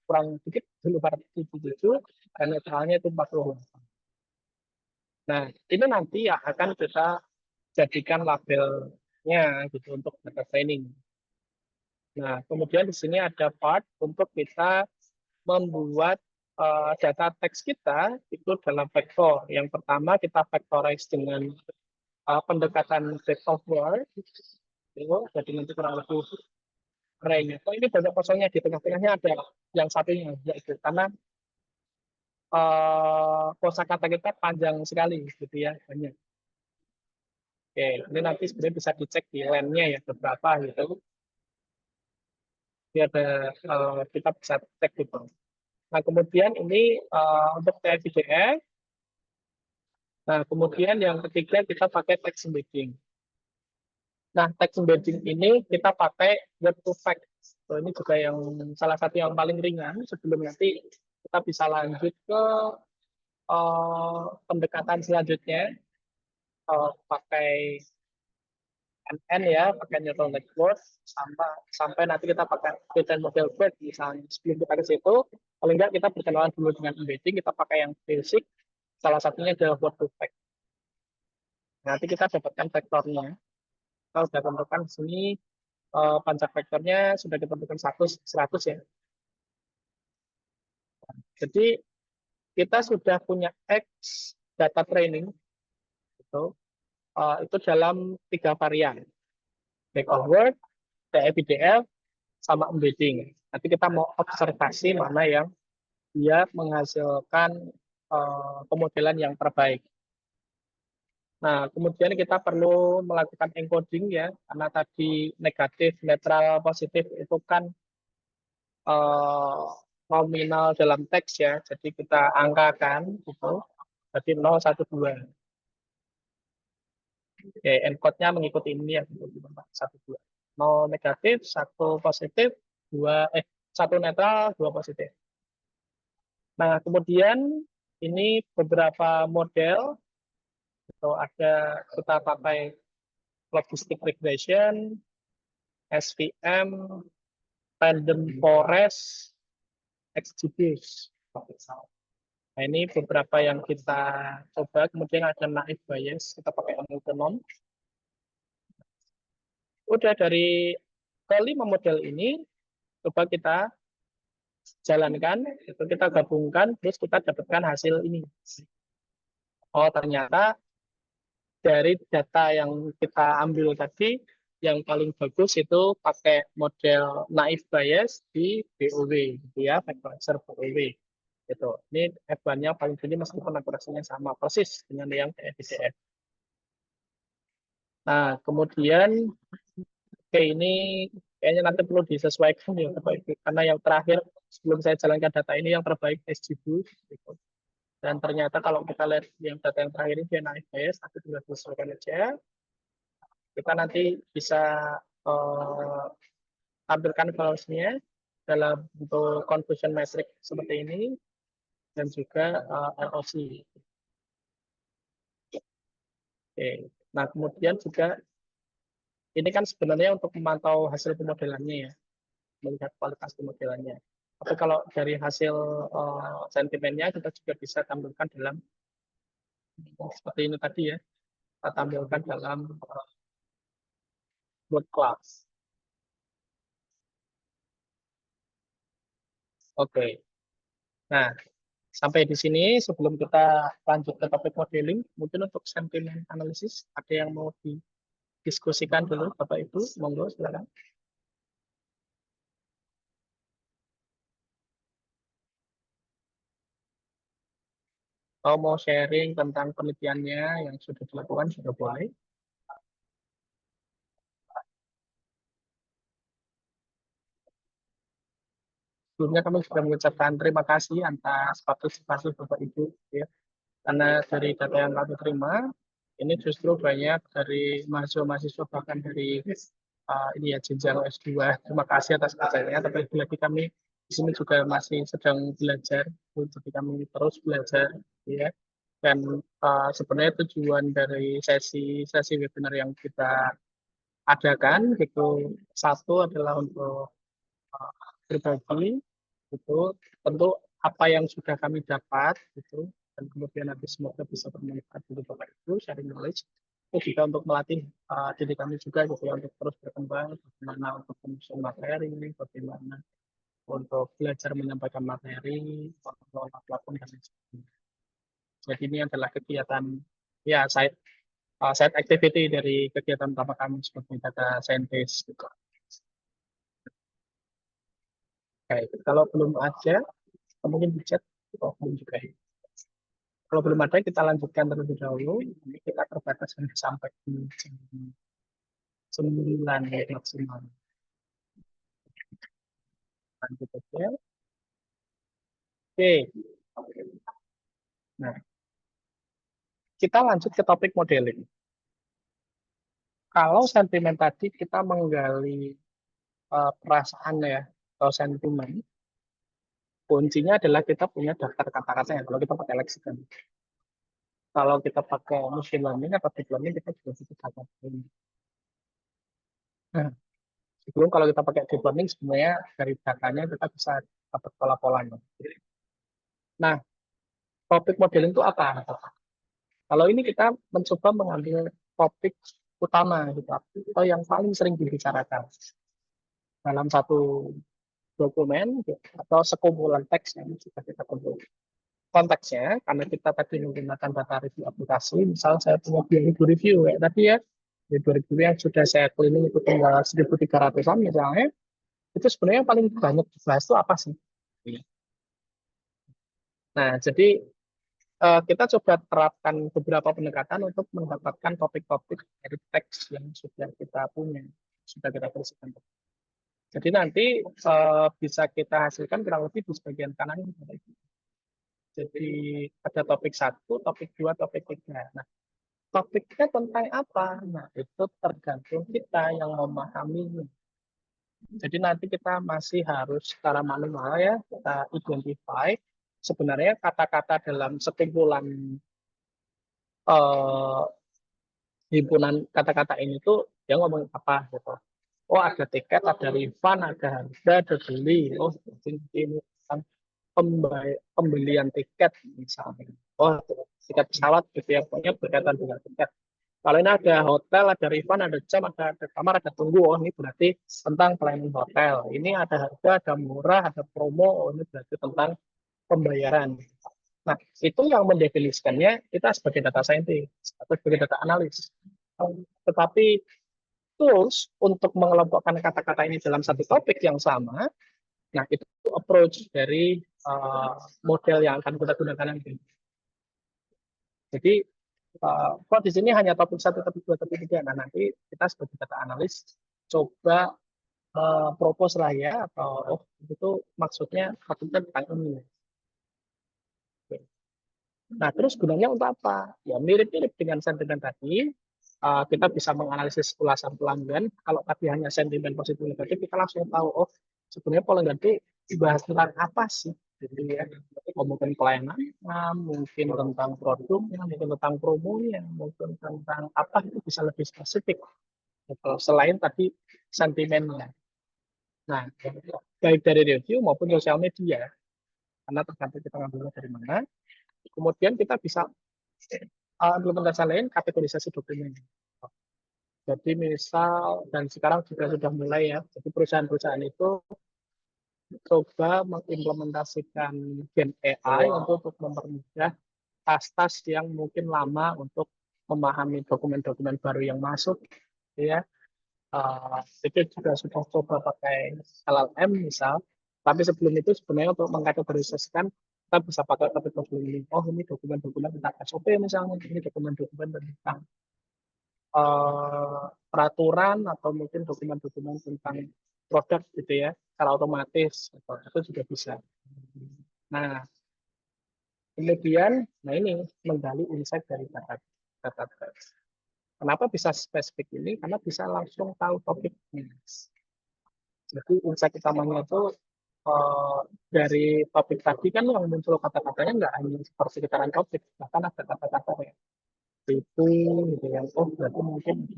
kurang dikit 877, dan netralnya itu 40. Nah, ini nanti ya akan kita jadikan labelnya gitu untuk data training. Nah, kemudian di sini ada part untuk kita membuat data teks kita itu dalam vektor. Yang pertama kita vectorize dengan pendekatan depth of word. Jadi nanti kurang lebih range. Oh, ini banyak kosongnya di tengah-tengahnya ada yang satunya yaitu karena kosakata kita panjang sekali gitu ya banyak. Oke, ini nanti sebenarnya bisa dicek di line-nya ya beberapa gitu. Ini ada kita bisa cek gitu. Nah kemudian ini untuk TF-IDF. Nah kemudian yang ketiga kita pakai text embedding. Nah text embedding ini kita pakai word to fact. So, ini juga yang salah satu yang paling ringan sebelum nanti kita bisa lanjut ke pendekatan selanjutnya pakai NN ya, pakai neural network sampai nanti kita pakai pattern model word misalnya. Sebelum kita ke situ, paling nggak kita berkenalan dulu dengan embedding, kita pakai yang basic, salah satunya adalah word to fact. Nanti kita dapatkan vektornya. Kita sudah tentukan di sini panjang vektornya sudah kita tentukan 100 ya. Jadi kita sudah punya X data training itu dalam 3 varian. Back of word, TF-IDF, sama embedding. Nanti kita mau observasi mana yang dia menghasilkan pemodelan yang terbaik. Nah, kemudian kita perlu melakukan encoding ya, karena tadi negatif, netral, positif itu kan nominal dalam teks ya. Jadi kita angkakan gitu. Jadi 0, 1, 2. Oke, encode-nya mengikuti ini ya, 1, 2. 0 negatif, 1 positif, 1 netral, 2 positif. Nah, kemudian ini beberapa model. Atau ada kita pakai logistic regression, SVM, random forest, XGBoost. Nah, ini beberapa yang kita coba. Kemudian ada naive Bayes, kita pakai Hamiltonon. Udah dari kelima model ini, coba kita jalankan, itu kita gabungkan, terus kita dapatkan hasil ini. Oh, ternyata dari data yang kita ambil tadi, yang paling bagus itu pakai model naive Bayes di BOW, gitu ya, vector BOW. Gitu. Ini F1-nya paling tinggi meskipun akurasinya sama persis dengan yang EDCF. Nah, kemudian ini kayaknya nanti perlu disesuaikan ya Bapak Ibu, karena yang terakhir sebelum saya jalankan data ini yang terbaik SGBoost gitu. Dan ternyata kalau kita lihat yang data yang terakhir ini dia naik bias, tapi sudah disesuaikan aja. Kita nanti bisa tampilkan valuasinya dalam bentuk confusion metric seperti ini dan juga ROC. Oke. Nah, kemudian juga ini kan sebenarnya untuk memantau hasil pemodelannya ya, melihat kualitas pemodelannya. Tapi kalau dari hasil sentimennya kita juga bisa tampilkan dalam seperti ini tadi ya, kita tampilkan dalam word class. Oke. Nah, sampai di sini sebelum kita lanjut ke topik modeling, mungkin untuk sentimen analisis ada yang mau didiskusikan dulu Bapak Ibu, monggo silakan. Kalau mau sharing tentang penelitiannya yang sudah dilakukan sudah boleh. Sebelumnya kami sudah mengucapkan terima kasih atas partisipasi Bapak Ibu ya. Karena dari data yang kami terima ini justru banyak dari mahasiswa-mahasiswa bahkan dari ini ya jenjang S2. Terima kasih atas kerjanya. Tapi lagi kami di sini juga masih sedang belajar, jadi kami terus belajar ya. Dan sebenarnya tujuan dari sesi webinar yang kita adakan itu satu adalah untuk berbagi itu tentu apa yang sudah kami dapat itu dan kemudian nanti semoga bisa bermanfaat untuk Bapak Ibu sharing knowledge itu juga untuk melatih diri kami juga gitu ya untuk terus berkembang bagaimana untuk penyusun materi, bagaimana untuk belajar menyampaikan materi, mengelola platform dan lain sebagainya. Jadi ini adalah kegiatan ya side activity dari kegiatan utama kami sebagai data scientist gitu. Baik, kalau belum ada mungkin di chat juga ya. Kalau belum ada, kita lanjutkan terlebih dahulu. Ini kita terbatas sampai jam 9 ya, maksimal. Lanjut aja. Oke. Nah, kita lanjut ke topik modeling. Kalau sentimen tadi kita menggali perasaan ya, atau sentimen, kuncinya adalah kita punya daftar kata-kata ya, kalau kita pakai leksikon. Kalau kita pakai machine learning atau deep learning, kita juga butuh data. Nah, sebelum kalau kita pakai deep learning, sebenarnya dari datanya kita bisa dapat pola-polanya. Nah, topik modeling itu apa? Kalau ini kita mencoba mengambil topik utama gitu, atau yang paling sering dibicarakan dalam satu dokumen gitu, atau sekumpulan teks yang sudah kita kumpulkan. Konteksnya, karena kita tadi menggunakan data review aplikasi, misal saya punya 2000 review ya tadi ya, 2000 review yang sudah saya cleaning itu tinggal 1300-an misalnya, itu sebenarnya yang paling banyak dibahas itu apa sih? Nah, jadi kita coba terapkan beberapa pendekatan untuk mendapatkan topik-topik dari teks yang sudah kita punya, sudah kita bersihkan. Jadi nanti bisa kita hasilkan kurang lebih di bagian kanan ini. Jadi ada topik 1, topik 2, topik 3. Nah, topiknya tentang apa? Nah, itu tergantung kita yang memahami. Jadi nanti kita masih harus secara manual ya, kita identify sebenarnya kata-kata dalam sekumpulan eh, himpunan kata-kata ini tuh dia ngomong apa gitu. Oh, ada tiket, ada refund, ada harga, ada beli. Oh, ini tentang pembelian tiket misalnya. Oh, tiket pesawat gitu ya, pokoknya berkaitan dengan tiket. Kalau ini ada hotel, ada refund, ada jam, ada kamar, ada tunggu. Oh, ini berarti tentang pelayanan hotel. Ini ada harga, ada murah, ada promo. Oh, ini berarti tentang pembayaran. Nah, itu yang mendefinisikannya kita sebagai data scientist atau sebagai data analis. Tetapi tools untuk mengelompokkan kata-kata ini dalam satu topik yang sama, nah itu approach dari model yang akan kita gunakan nanti. Jadi kok di sini hanya topik 1, topik 2, topik 3. Nah, nanti kita sebagai data analis coba propose lah ya, atau oh, itu maksudnya topiknya tentang ini. Nah, terus gunanya untuk apa? Ya, mirip-mirip dengan sentimen tadi. Kita bisa menganalisis ulasan pelanggan. Kalau tadi hanya sentimen positif negatif, kita langsung tahu, oh, sebenarnya pelanggan itu dibahas tentang apa sih? Jadi ya, mungkin pelayanan, mungkin tentang produknya, mungkin tentang promonya, mungkin tentang apa itu bisa lebih spesifik. Gitu. Selain tadi sentimennya. Nah, baik dari review maupun sosial media, karena tergantung kita ngambilnya dari mana. Kemudian kita bisa implementasi lain kategorisasi dokumen. Jadi misal dan sekarang juga sudah mulai ya. Jadi perusahaan-perusahaan itu coba mengimplementasikan Gen AI untuk mempermudah tas-tas yang mungkin lama untuk memahami dokumen-dokumen baru yang masuk, ya. Itu juga sudah coba pakai LLM misal, tapi sebelum itu sebenarnya untuk mengkategorisasikan kita bisa pakai topik-topik ini. Oh, ini dokumen-dokumen tentang SOP misalnya, ini dokumen-dokumen tentang peraturan atau mungkin dokumen-dokumen tentang produk gitu ya, secara otomatis itu juga bisa. Nah, kemudian, nah ini menggali insight dari data. Kenapa bisa spesifik ini? Karena bisa langsung tahu topiknya. Jadi insight utamanya itu dari topik tadi kan yang muncul kata-katanya nggak hanya seperti sekitaran topik, bahkan ada kata-kata yang itu gitu yang oh berarti mungkin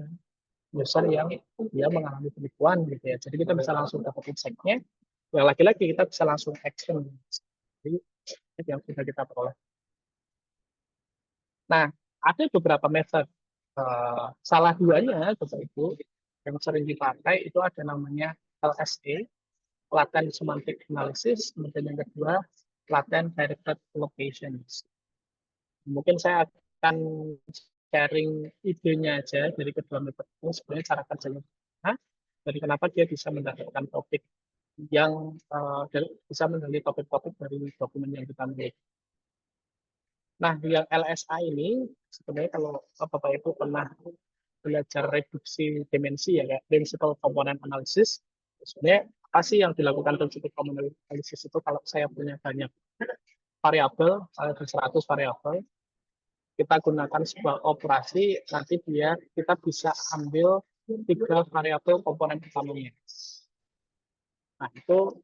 user yang dia mengalami penipuan gitu ya. Jadi kita bisa langsung dapat insight-nya. Yang lagi-lagi kita bisa langsung action. Jadi yang sudah kita peroleh. Nah, ada beberapa method. Salah duanya, Bapak Ibu, yang sering dipakai itu ada namanya LSA, Latent Semantic Analysis, kemudian yang kedua, Latent Directed Locations. Mungkin saya akan sharing idenya aja dari kedua metode ini sebenarnya cara kerjanya. Nah, jadi kenapa dia bisa mendapatkan topik yang bisa menggali topik-topik dari dokumen yang kita miliki. Nah, yang LSA ini sebenarnya kalau Bapak Ibu pernah belajar reduksi dimensi ya, kayak Principal Component Analysis, sebenarnya apa sih yang dilakukan Principal Component Analysis itu kalau saya punya banyak variabel, saya ada 100 variabel, kita gunakan sebuah operasi, nanti kita bisa ambil 3 variabel komponen utamanya. Nah, itu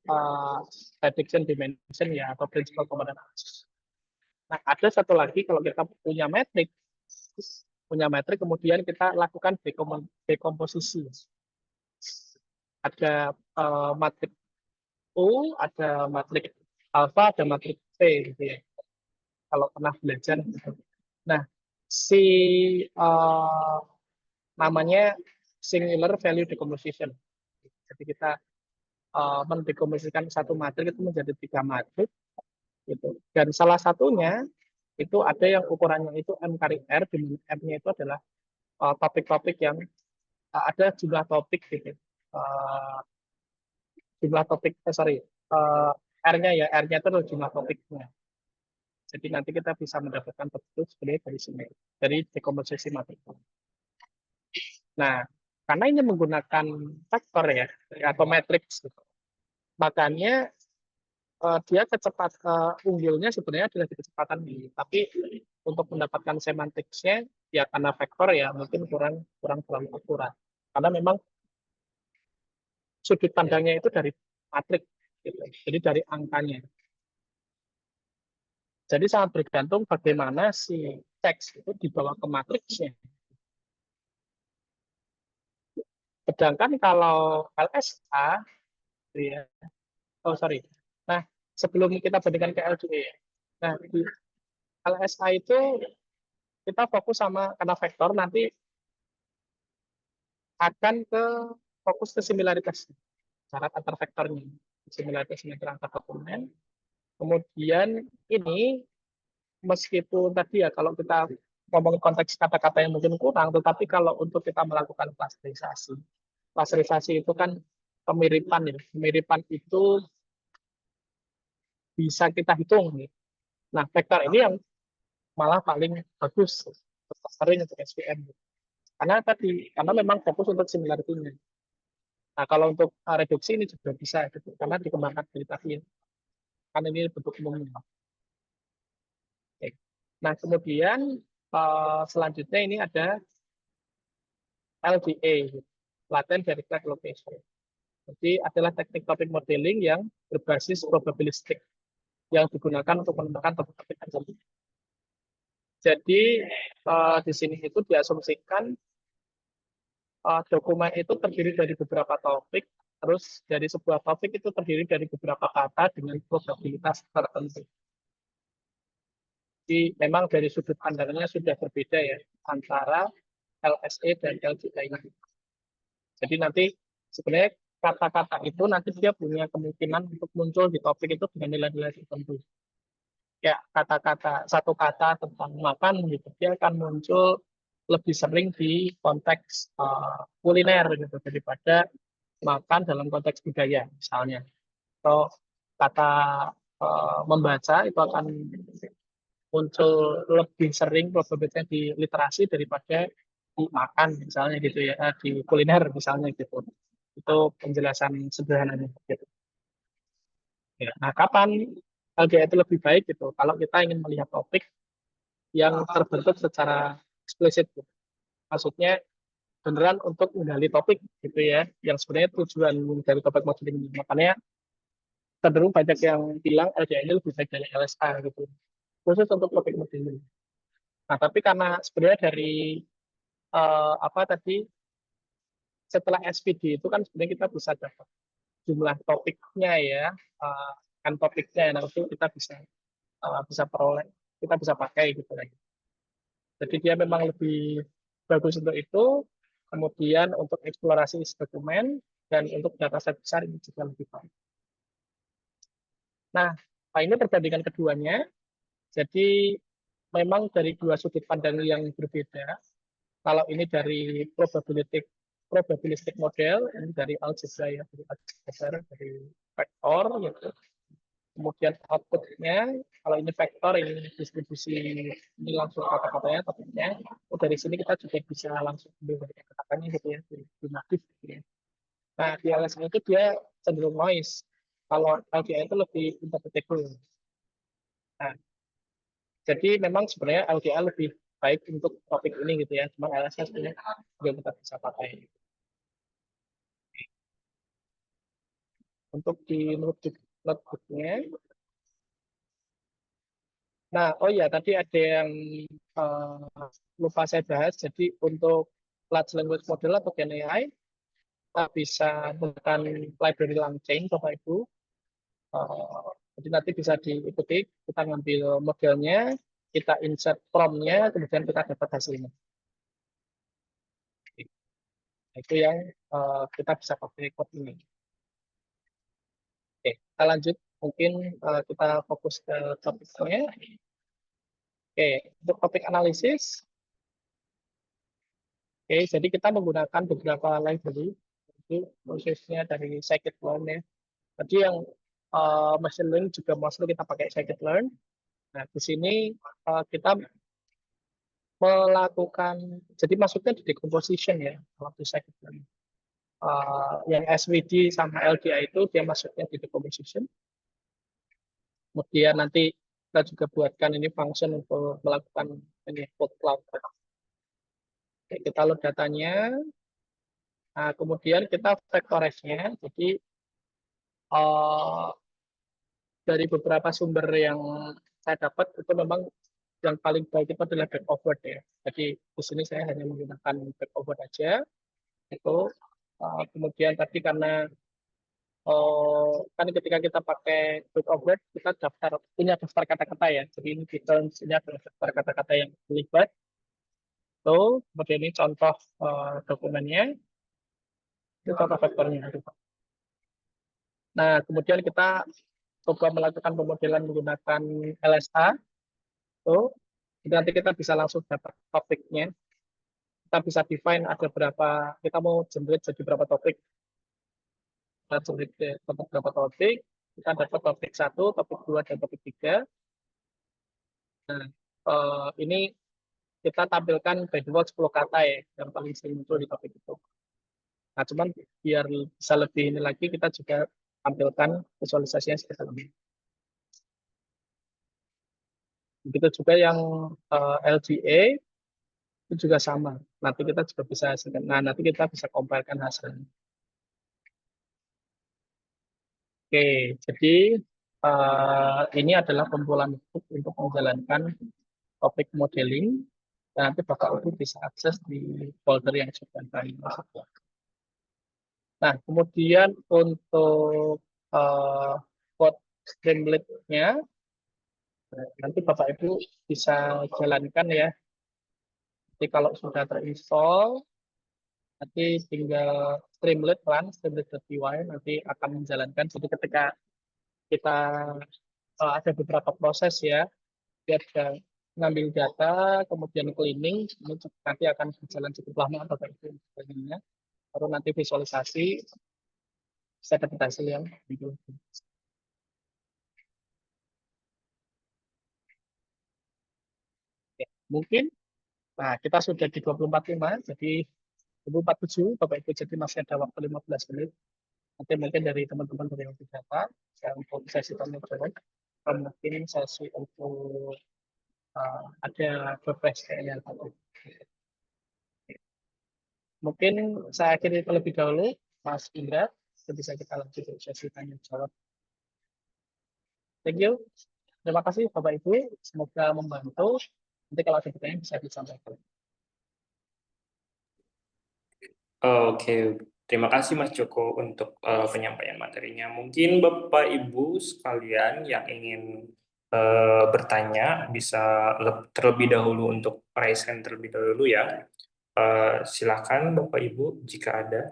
prediction dimension ya, atau principal component analysis. Nah, ada satu lagi kalau kita punya metrik, kemudian kita lakukan dekomposisi. Ada matrik U, ada matrik alfa, ada matrik P gitu ya. Kalau pernah belajar. Nah, si namanya singular value decomposition. Jadi kita mendekomposisikan satu matrik itu menjadi 3 matrik gitu. Dan salah satunya itu ada yang ukurannya itu M kali R, di mana M-nya itu adalah topik-topik yang ada jumlah topik gitu. Jumlah topik, R-nya ya, R-nya itu adalah jumlah topiknya. Jadi nanti kita bisa mendapatkan topik itu sebenarnya dari sini, dari dekomposisi matrik. Nah, Karena ini menggunakan vektor ya, atau matriks gitu. Makanya dia unggulnya sebenarnya adalah di kecepatan ini. Tapi untuk mendapatkan semantiksnya ya karena vektor ya mungkin kurang kurang terlalu akurat. Karena memang sudut pandangnya itu dari matriks gitu. Jadi dari angkanya. Jadi sangat bergantung bagaimana si teks itu dibawa ke matriksnya. Sedangkan kalau LSA, ya, oh sorry. Nah, sebelum kita bandingkan ke LDA, nah di LSA itu kita fokus sama karena vektor nanti akan fokus ke similaritas syarat antar vektornya, similaritas antar dokumen. Kemudian ini meskipun tadi ya kalau kita ngomongin konteks kata-kata yang mungkin kurang, tetapi kalau untuk kita melakukan klasterisasi itu kan kemiripan ya, kemiripan itu bisa kita hitung. Nih. Nah, vektor ini yang malah paling bagus untuk clustering untuk SVM. Karena memang fokus untuk similarity-nya. Nah, kalau untuk reduksi ini juga bisa gitu, karena dikembangkan dari tadi. Karena ini bentuk umumnya. Oke. Nah, kemudian selanjutnya ini ada LDA, Latent Direct Location. Jadi adalah teknik topik modeling yang berbasis probabilistik yang digunakan untuk menemukan topik-topik tertentu. Jadi di sini itu diasumsikan dokumen itu terdiri dari beberapa topik, terus dari sebuah topik itu terdiri dari beberapa kata dengan probabilitas tertentu. Jadi memang dari sudut pandangnya sudah berbeda ya antara LSA dan LGA ini. Jadi nanti sebenarnya kata-kata itu nanti dia punya kemungkinan untuk muncul di topik itu dengan nilai-nilai tertentu. Ya kata-kata satu kata tentang makan gitu dia akan muncul lebih sering di konteks kuliner gitu daripada makan dalam konteks budaya misalnya. Atau kata membaca itu akan muncul lebih sering probabilitasnya di literasi daripada di makan misalnya gitu ya, di kuliner misalnya gitu. Itu penjelasan sederhananya gitu. Ya, nah, kapan LGA itu lebih baik gitu? Kalau kita ingin melihat topik yang terbentuk secara eksplisit, gitu. Maksudnya beneran untuk menggali topik gitu ya, yang sebenarnya tujuan dari topik modeling ini. Makanya cenderung banyak yang bilang LGA ini lebih baik dari LSA gitu, khusus untuk topik modeling. Nah, tapi karena sebenarnya dari apa tadi setelah SPD itu kan sebenarnya kita bisa dapat jumlah topiknya ya, kan topiknya yang itu kita bisa peroleh, kita bisa pakai gitu lagi. Jadi dia memang lebih bagus untuk itu. Kemudian untuk eksplorasi isi dokumen dan untuk dataset besar ini juga lebih baik. Nah, ini perbandingan keduanya. Jadi memang dari dua sudut pandang yang berbeda. Kalau ini dari probabilistik model, ini dari algebra ya, dari vektor gitu. Kemudian outputnya, kalau ini vektor, ini distribusi, ini langsung kata-katanya, topiknya. Dari sini kita juga bisa langsung ambil dari kata-katanya gitu ya, di natif gitu ya. Nah, di LSM itu dia cenderung noise. Kalau LGA itu lebih interpretable. Nah, jadi memang sebenarnya LGA lebih baik untuk topik ini gitu ya. Cuma LSM sebenarnya juga kita bisa pakai. Untuk di notebooknya, nah, oh ya tadi ada yang lupa saya bahas. Jadi untuk large language model atau Gen AI, kita bisa menggunakan library LangChain, Bapak Ibu. Jadi nanti bisa diikuti, kita ngambil modelnya, kita insert prompt-nya, kemudian kita dapat hasilnya. Nah, itu yang kita bisa pakai code ini. Oke, kita lanjut. Mungkin kita fokus ke topiknya. Oke, untuk topik analisis, oke, jadi kita menggunakan beberapa library, itu prosesnya dari scikit-learn ya. Tadi yang machine learning juga mostly kita pakai scikit-learn. Nah, di sini kita melakukan, jadi maksudnya di decomposition ya, kalau bisa kita. Yang SVD sama LDA itu dia masuknya di decomposition. Kemudian nanti kita juga buatkan ini function untuk melakukan ini code cloud. Oke, kita load datanya. Nah, kemudian kita vectorize-nya. Jadi dari beberapa sumber yang saya dapat itu memang yang paling baik itu adalah backward ya. Jadi di sini saya hanya menggunakan backward aja. Itu kemudian tadi karena kan ketika kita pakai backward kita punya daftar kata-kata ya. Jadi ini returns ini adalah daftar kata-kata yang terlibat. Tuh, kemudian ini contoh dokumennya, itu contoh vektornya. Nah, kemudian kita coba melakukan pemodelan menggunakan LSA. Tuh, nanti kita bisa langsung dapat topiknya. Kita bisa define ada berapa, kita mau generate jadi berapa topik. Kita generate berapa topik, kita dapat topik 1, topik 2, dan topik 3. Nah, ini kita tampilkan by default 10 kata ya, yang paling sering muncul di topik itu. Nah, cuman biar bisa lebih ini lagi, kita juga tampilkan visualisasinya seperti ini. Begitu juga yang LGA, itu juga sama. Nanti kita juga bisa, nah nanti kita bisa comparekan hasilnya. Oke, jadi ini adalah kumpulan untuk menjalankan topik modeling. Dan nanti Bapak Ibu bisa akses di folder yang sudah kami masukkan. Nah, kemudian untuk code Streamlit-nya, nanti Bapak Ibu bisa jalankan ya. Jadi kalau sudah terinstall, nanti tinggal Streamlit.py nanti akan menjalankan. Jadi ketika kita ada beberapa proses ya, dia bisa ngambil data, kemudian cleaning, ini nanti akan berjalan cukup lama Bapak Ibu sebagainya. Baru nanti visualisasi, bisa dapat hasil yang gitu. Oke, mungkin, nah kita sudah di 24.5, jadi 24.7, Bapak Ibu, jadi masih ada waktu 15 menit. Nanti mungkin dari teman-teman dari yang data, yang untuk sesi penelitian, mungkin sesi untuk ada beberapa yang tadi. Mungkin saya akhiri terlebih dahulu, Mas Indra, bisa kita lanjut ke sesi tanya jawab. Thank you. Terima kasih Bapak Ibu, semoga membantu. Nanti kalau ada pertanyaan bisa disampaikan. Oke, terima kasih Mas Joko untuk penyampaian materinya. Mungkin Bapak Ibu sekalian yang ingin bertanya bisa terlebih dahulu untuk raise hand terlebih dahulu ya. Silakan Bapak Ibu jika ada.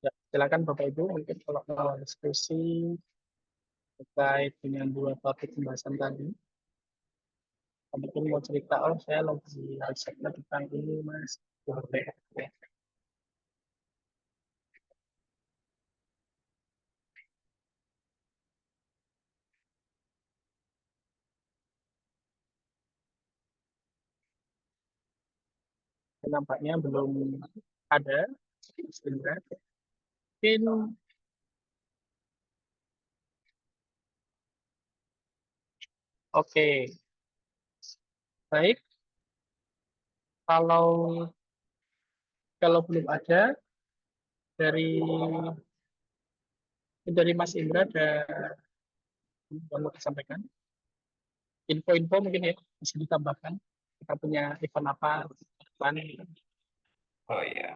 Ya, silakan Bapak Ibu, mungkin kalau mau diskusi terkait dengan dua topik pembahasan tadi, mungkin mau cerita, oh saya lagi risetnya tentang ini Mas. Oke. Nampaknya belum ada. Sebenarnya. Mungkin, oke. Baik, kalau kalau belum ada dari Mas Indra ada yang mau disampaikan. Info-info mungkin ya bisa ditambahkan. Kita punya event apa, plan. Oh iya.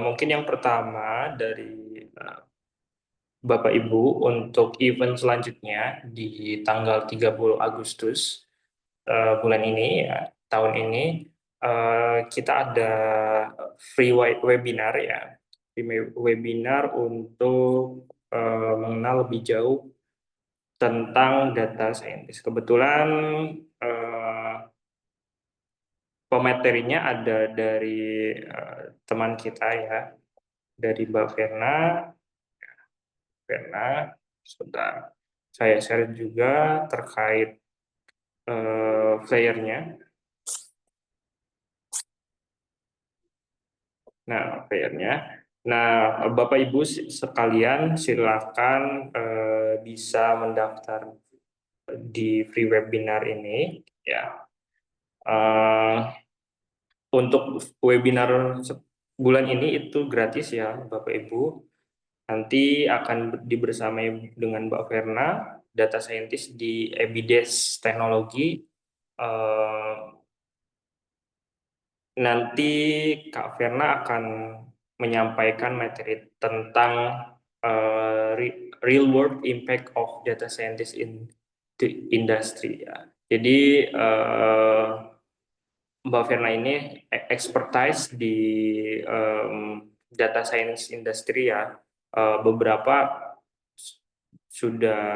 Mungkin yang pertama dari Bapak Ibu untuk event selanjutnya di tanggal 30 Agustus bulan ini ya, tahun ini kita ada webinar ya. Webinar untuk mengenal lebih jauh tentang data scientist. Kebetulan eh, pematerinya ada dari teman kita ya, dari Mbak Verna. Sebentar, saya share juga terkait flyernya. Nah, flyernya. Nah, Bapak Ibu sekalian silakan bisa mendaftar di free webinar ini ya. Eh, untuk webinar bulan ini itu gratis ya, Bapak Ibu. Nanti akan dibersamai dengan Mbak Verna, data scientist di Ebides Teknologi. Eh, Nanti Kak Verna akan menyampaikan materi tentang real world impact of data scientist in the industry ya. Jadi Mbak Verna ini expertise di data science industry ya. Beberapa sudah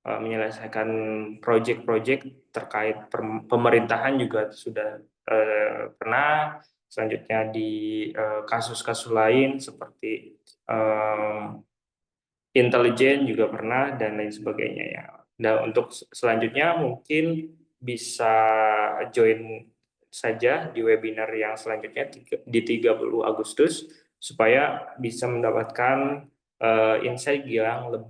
menyelesaikan proyek-proyek terkait pemerintahan juga sudah pernah. Selanjutnya di kasus-kasus lain seperti intelijen juga pernah dan lain sebagainya ya. Nah, untuk selanjutnya mungkin bisa join saja di webinar yang selanjutnya di 30 Agustus supaya bisa mendapatkan insight yang eh,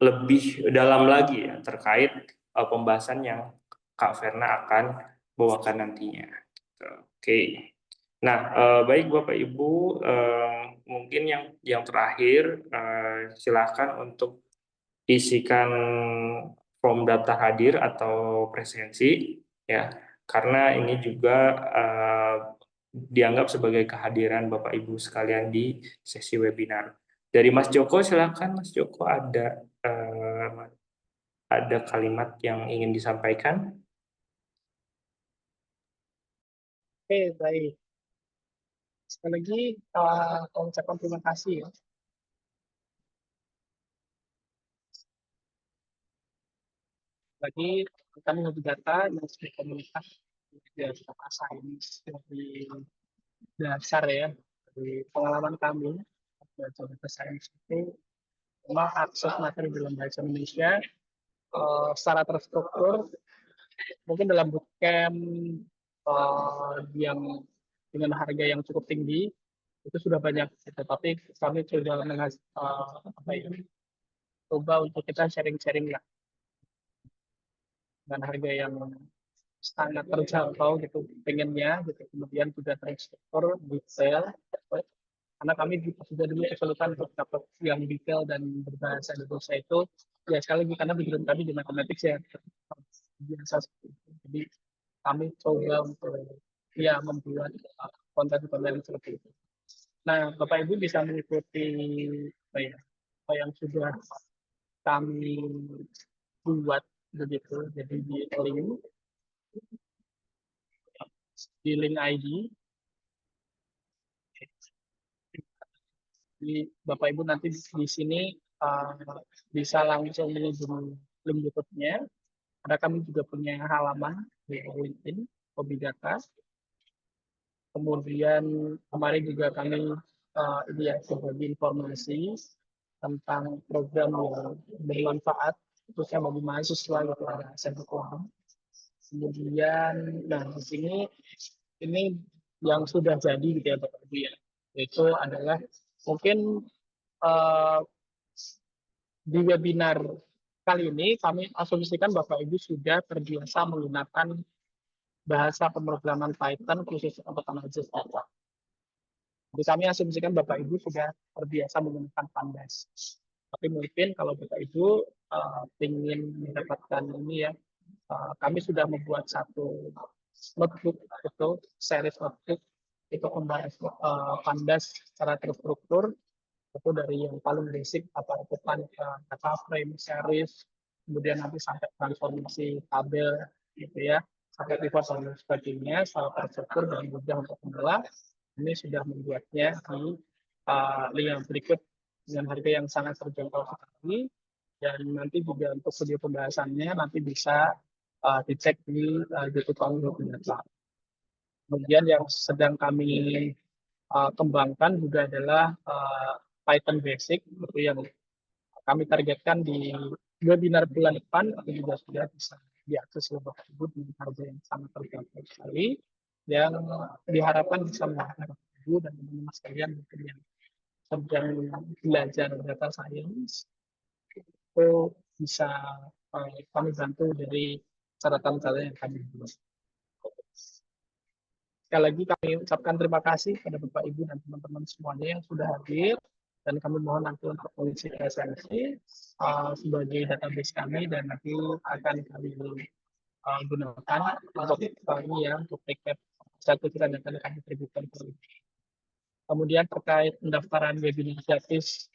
lebih dalam lagi ya terkait pembahasan yang Kak Verna akan bawakan nantinya. Oke. Nah, baik Bapak Ibu, mungkin yang terakhir silakan untuk isikan form daftar hadir atau presensi ya, karena ini juga dianggap sebagai kehadiran Bapak Ibu sekalian di sesi webinar. Dari Mas Joko, silakan Mas Joko ada kalimat yang ingin disampaikan. Oke, baik. Sekali lagi, saya ucapkan terima kasih ya. Bagi kami Hobi Data yang sebagai komunitas data sains dari dasar ya, dari pengalaman kami belajar data sains itu memang akses materi dalam bahasa Indonesia secara terstruktur mungkin dalam bootcamp yang dengan harga yang cukup tinggi itu sudah banyak, tapi kami sudah coba untuk kita sharing-sharing lah dengan harga yang sangat terjangkau gitu pengennya gitu, kemudian juga terstruktur detail karena kami juga sudah dulu kesulitan untuk dapat yang detail dan berbahasa Indonesia itu ya sekali lagi karena background kami di matematik ya biasa seperti itu. Jadi kami coba untuk ya membuat konten-konten seperti itu. Nah, Bapak Ibu bisa mengikuti apa yang sudah kami buat begitu. Jadi di link ID di Bapak Ibu nanti di sini bisa langsung menuju link YouTube-nya. Ada kami juga punya halaman di LinkedIn Hobi Data. Kemudian kemarin juga kami ini ya berbagi informasi tentang program yang bermanfaat khususnya bagi mahasiswa gitu ada SMK. Kemudian nah di sini ini yang sudah jadi gitu ya Bapak Ibu ya. Itu adalah mungkin uh, di webinar kali ini kami asumsikan Bapak Ibu sudah terbiasa menggunakan bahasa pemrograman Python khusus untuk analisis data. Jadi kami asumsikan Bapak Ibu sudah terbiasa menggunakan Pandas. Tapi mungkin kalau Bapak Ibu ingin mendapatkan ini ya, kami sudah membuat satu notebook itu series notebook itu membahas Pandas secara terstruktur itu dari yang paling basic apa itu data frame series, kemudian nanti sampai transformasi tabel gitu ya, sampai pivot dan sebagainya secara terstruktur dan mudah untuk pemula. Ini sudah membuatnya di link yang berikut dengan harga yang sangat terjangkau sekali, dan nanti juga untuk video pembahasannya nanti bisa dicek di YouTube kami. Kemudian yang sedang kami kembangkan juga adalah Python Basic, itu yang kami targetkan di webinar bulan depan, itu juga sudah bisa diakses oleh Bapak Ibu di harga yang sangat terjangkau sekali, yang diharapkan bisa memudahkan Bapak Ibu dan teman-teman sekalian mungkin yang sedang belajar data science, itu bisa kami bantu dari catatan-catatan yang kami buat. Sekali lagi kami ucapkan terima kasih kepada Bapak Ibu dan teman-teman semuanya yang sudah hadir, dan kami mohon nanti untuk mengisi presensi sebagai database kami, dan nanti akan kami gunakan untuk kami ya untuk recap sertifikat data yang kami terbitkan. Kemudian terkait pendaftaran webinar gratis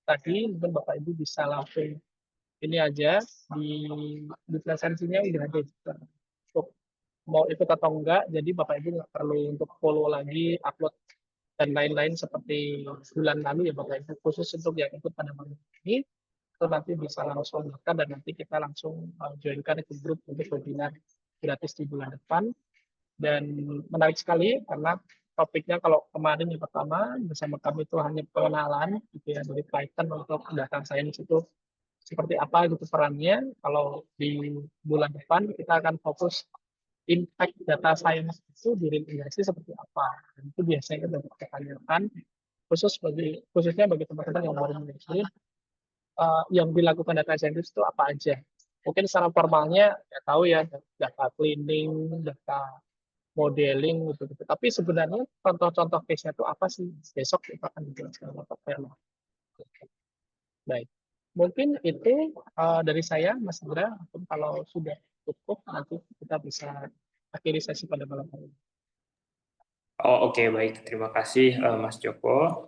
tadi, mungkin Bapak Ibu bisa langsung ini aja di presensinya udah ada juga untuk mau ikut atau enggak, jadi Bapak Ibu nggak perlu untuk follow lagi upload dan lain-lain seperti bulan lalu ya Bapak Ibu. Khusus untuk yang ikut pada malam ini itu nanti bisa langsung daftar dan nanti kita langsung joinkan ke grup untuk webinar gratis di bulan depan. Dan menarik sekali karena topiknya kalau kemarin yang pertama bersama kami itu hanya pengenalan gitu ya dari Python untuk data science itu seperti apa gitu perannya. Kalau di bulan depan kita akan fokus impact data science itu di industri seperti apa. Dan itu biasanya kita pertanyakan khususnya bagi teman-teman yang baru mengikuti yang dilakukan data scientist itu apa aja. Mungkin secara formalnya ya tahu ya data cleaning, data modeling gitu. Tapi sebenarnya contoh-contoh case-nya itu apa sih? Besok kita akan dijelaskan oleh Pak Ferno. Baik. Mungkin itu dari saya, Mas Indra. Kalau sudah cukup, nanti kita bisa akhiri sesi pada malam hari ini. Oh, oke, baik. Terima kasih Mas Joko.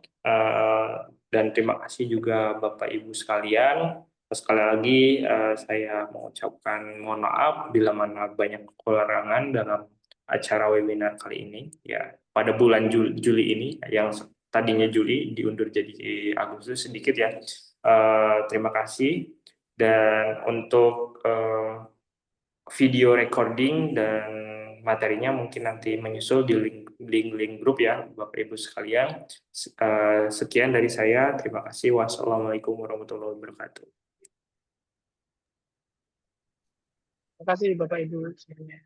Dan terima kasih juga Bapak Ibu sekalian. Sekali lagi saya mengucapkan mohon maaf bila mana banyak kekurangan dalam acara webinar kali ini. Ya, pada bulan Juli ini yang tadinya Juli diundur jadi Agustus sedikit ya. Terima kasih. Dan untuk video recording dan materinya mungkin nanti menyusul di link grup ya Bapak Ibu sekalian. Sekian dari saya. Terima kasih. Wassalamualaikum warahmatullahi wabarakatuh. Terima kasih Bapak Ibu semuanya.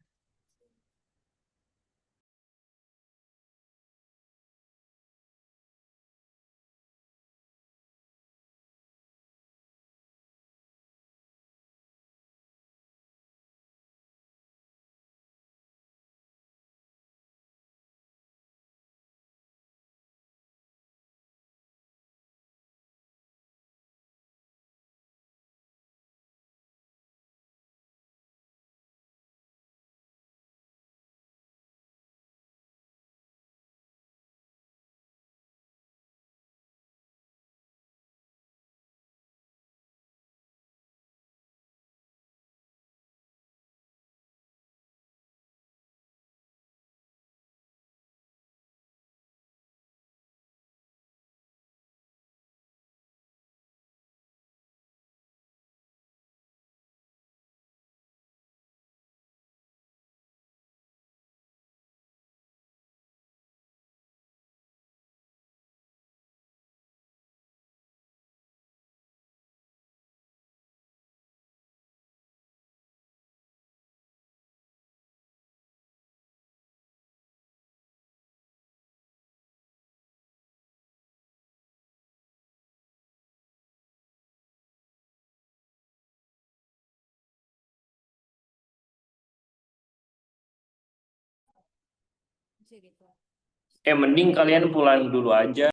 Mending kalian pulang dulu aja.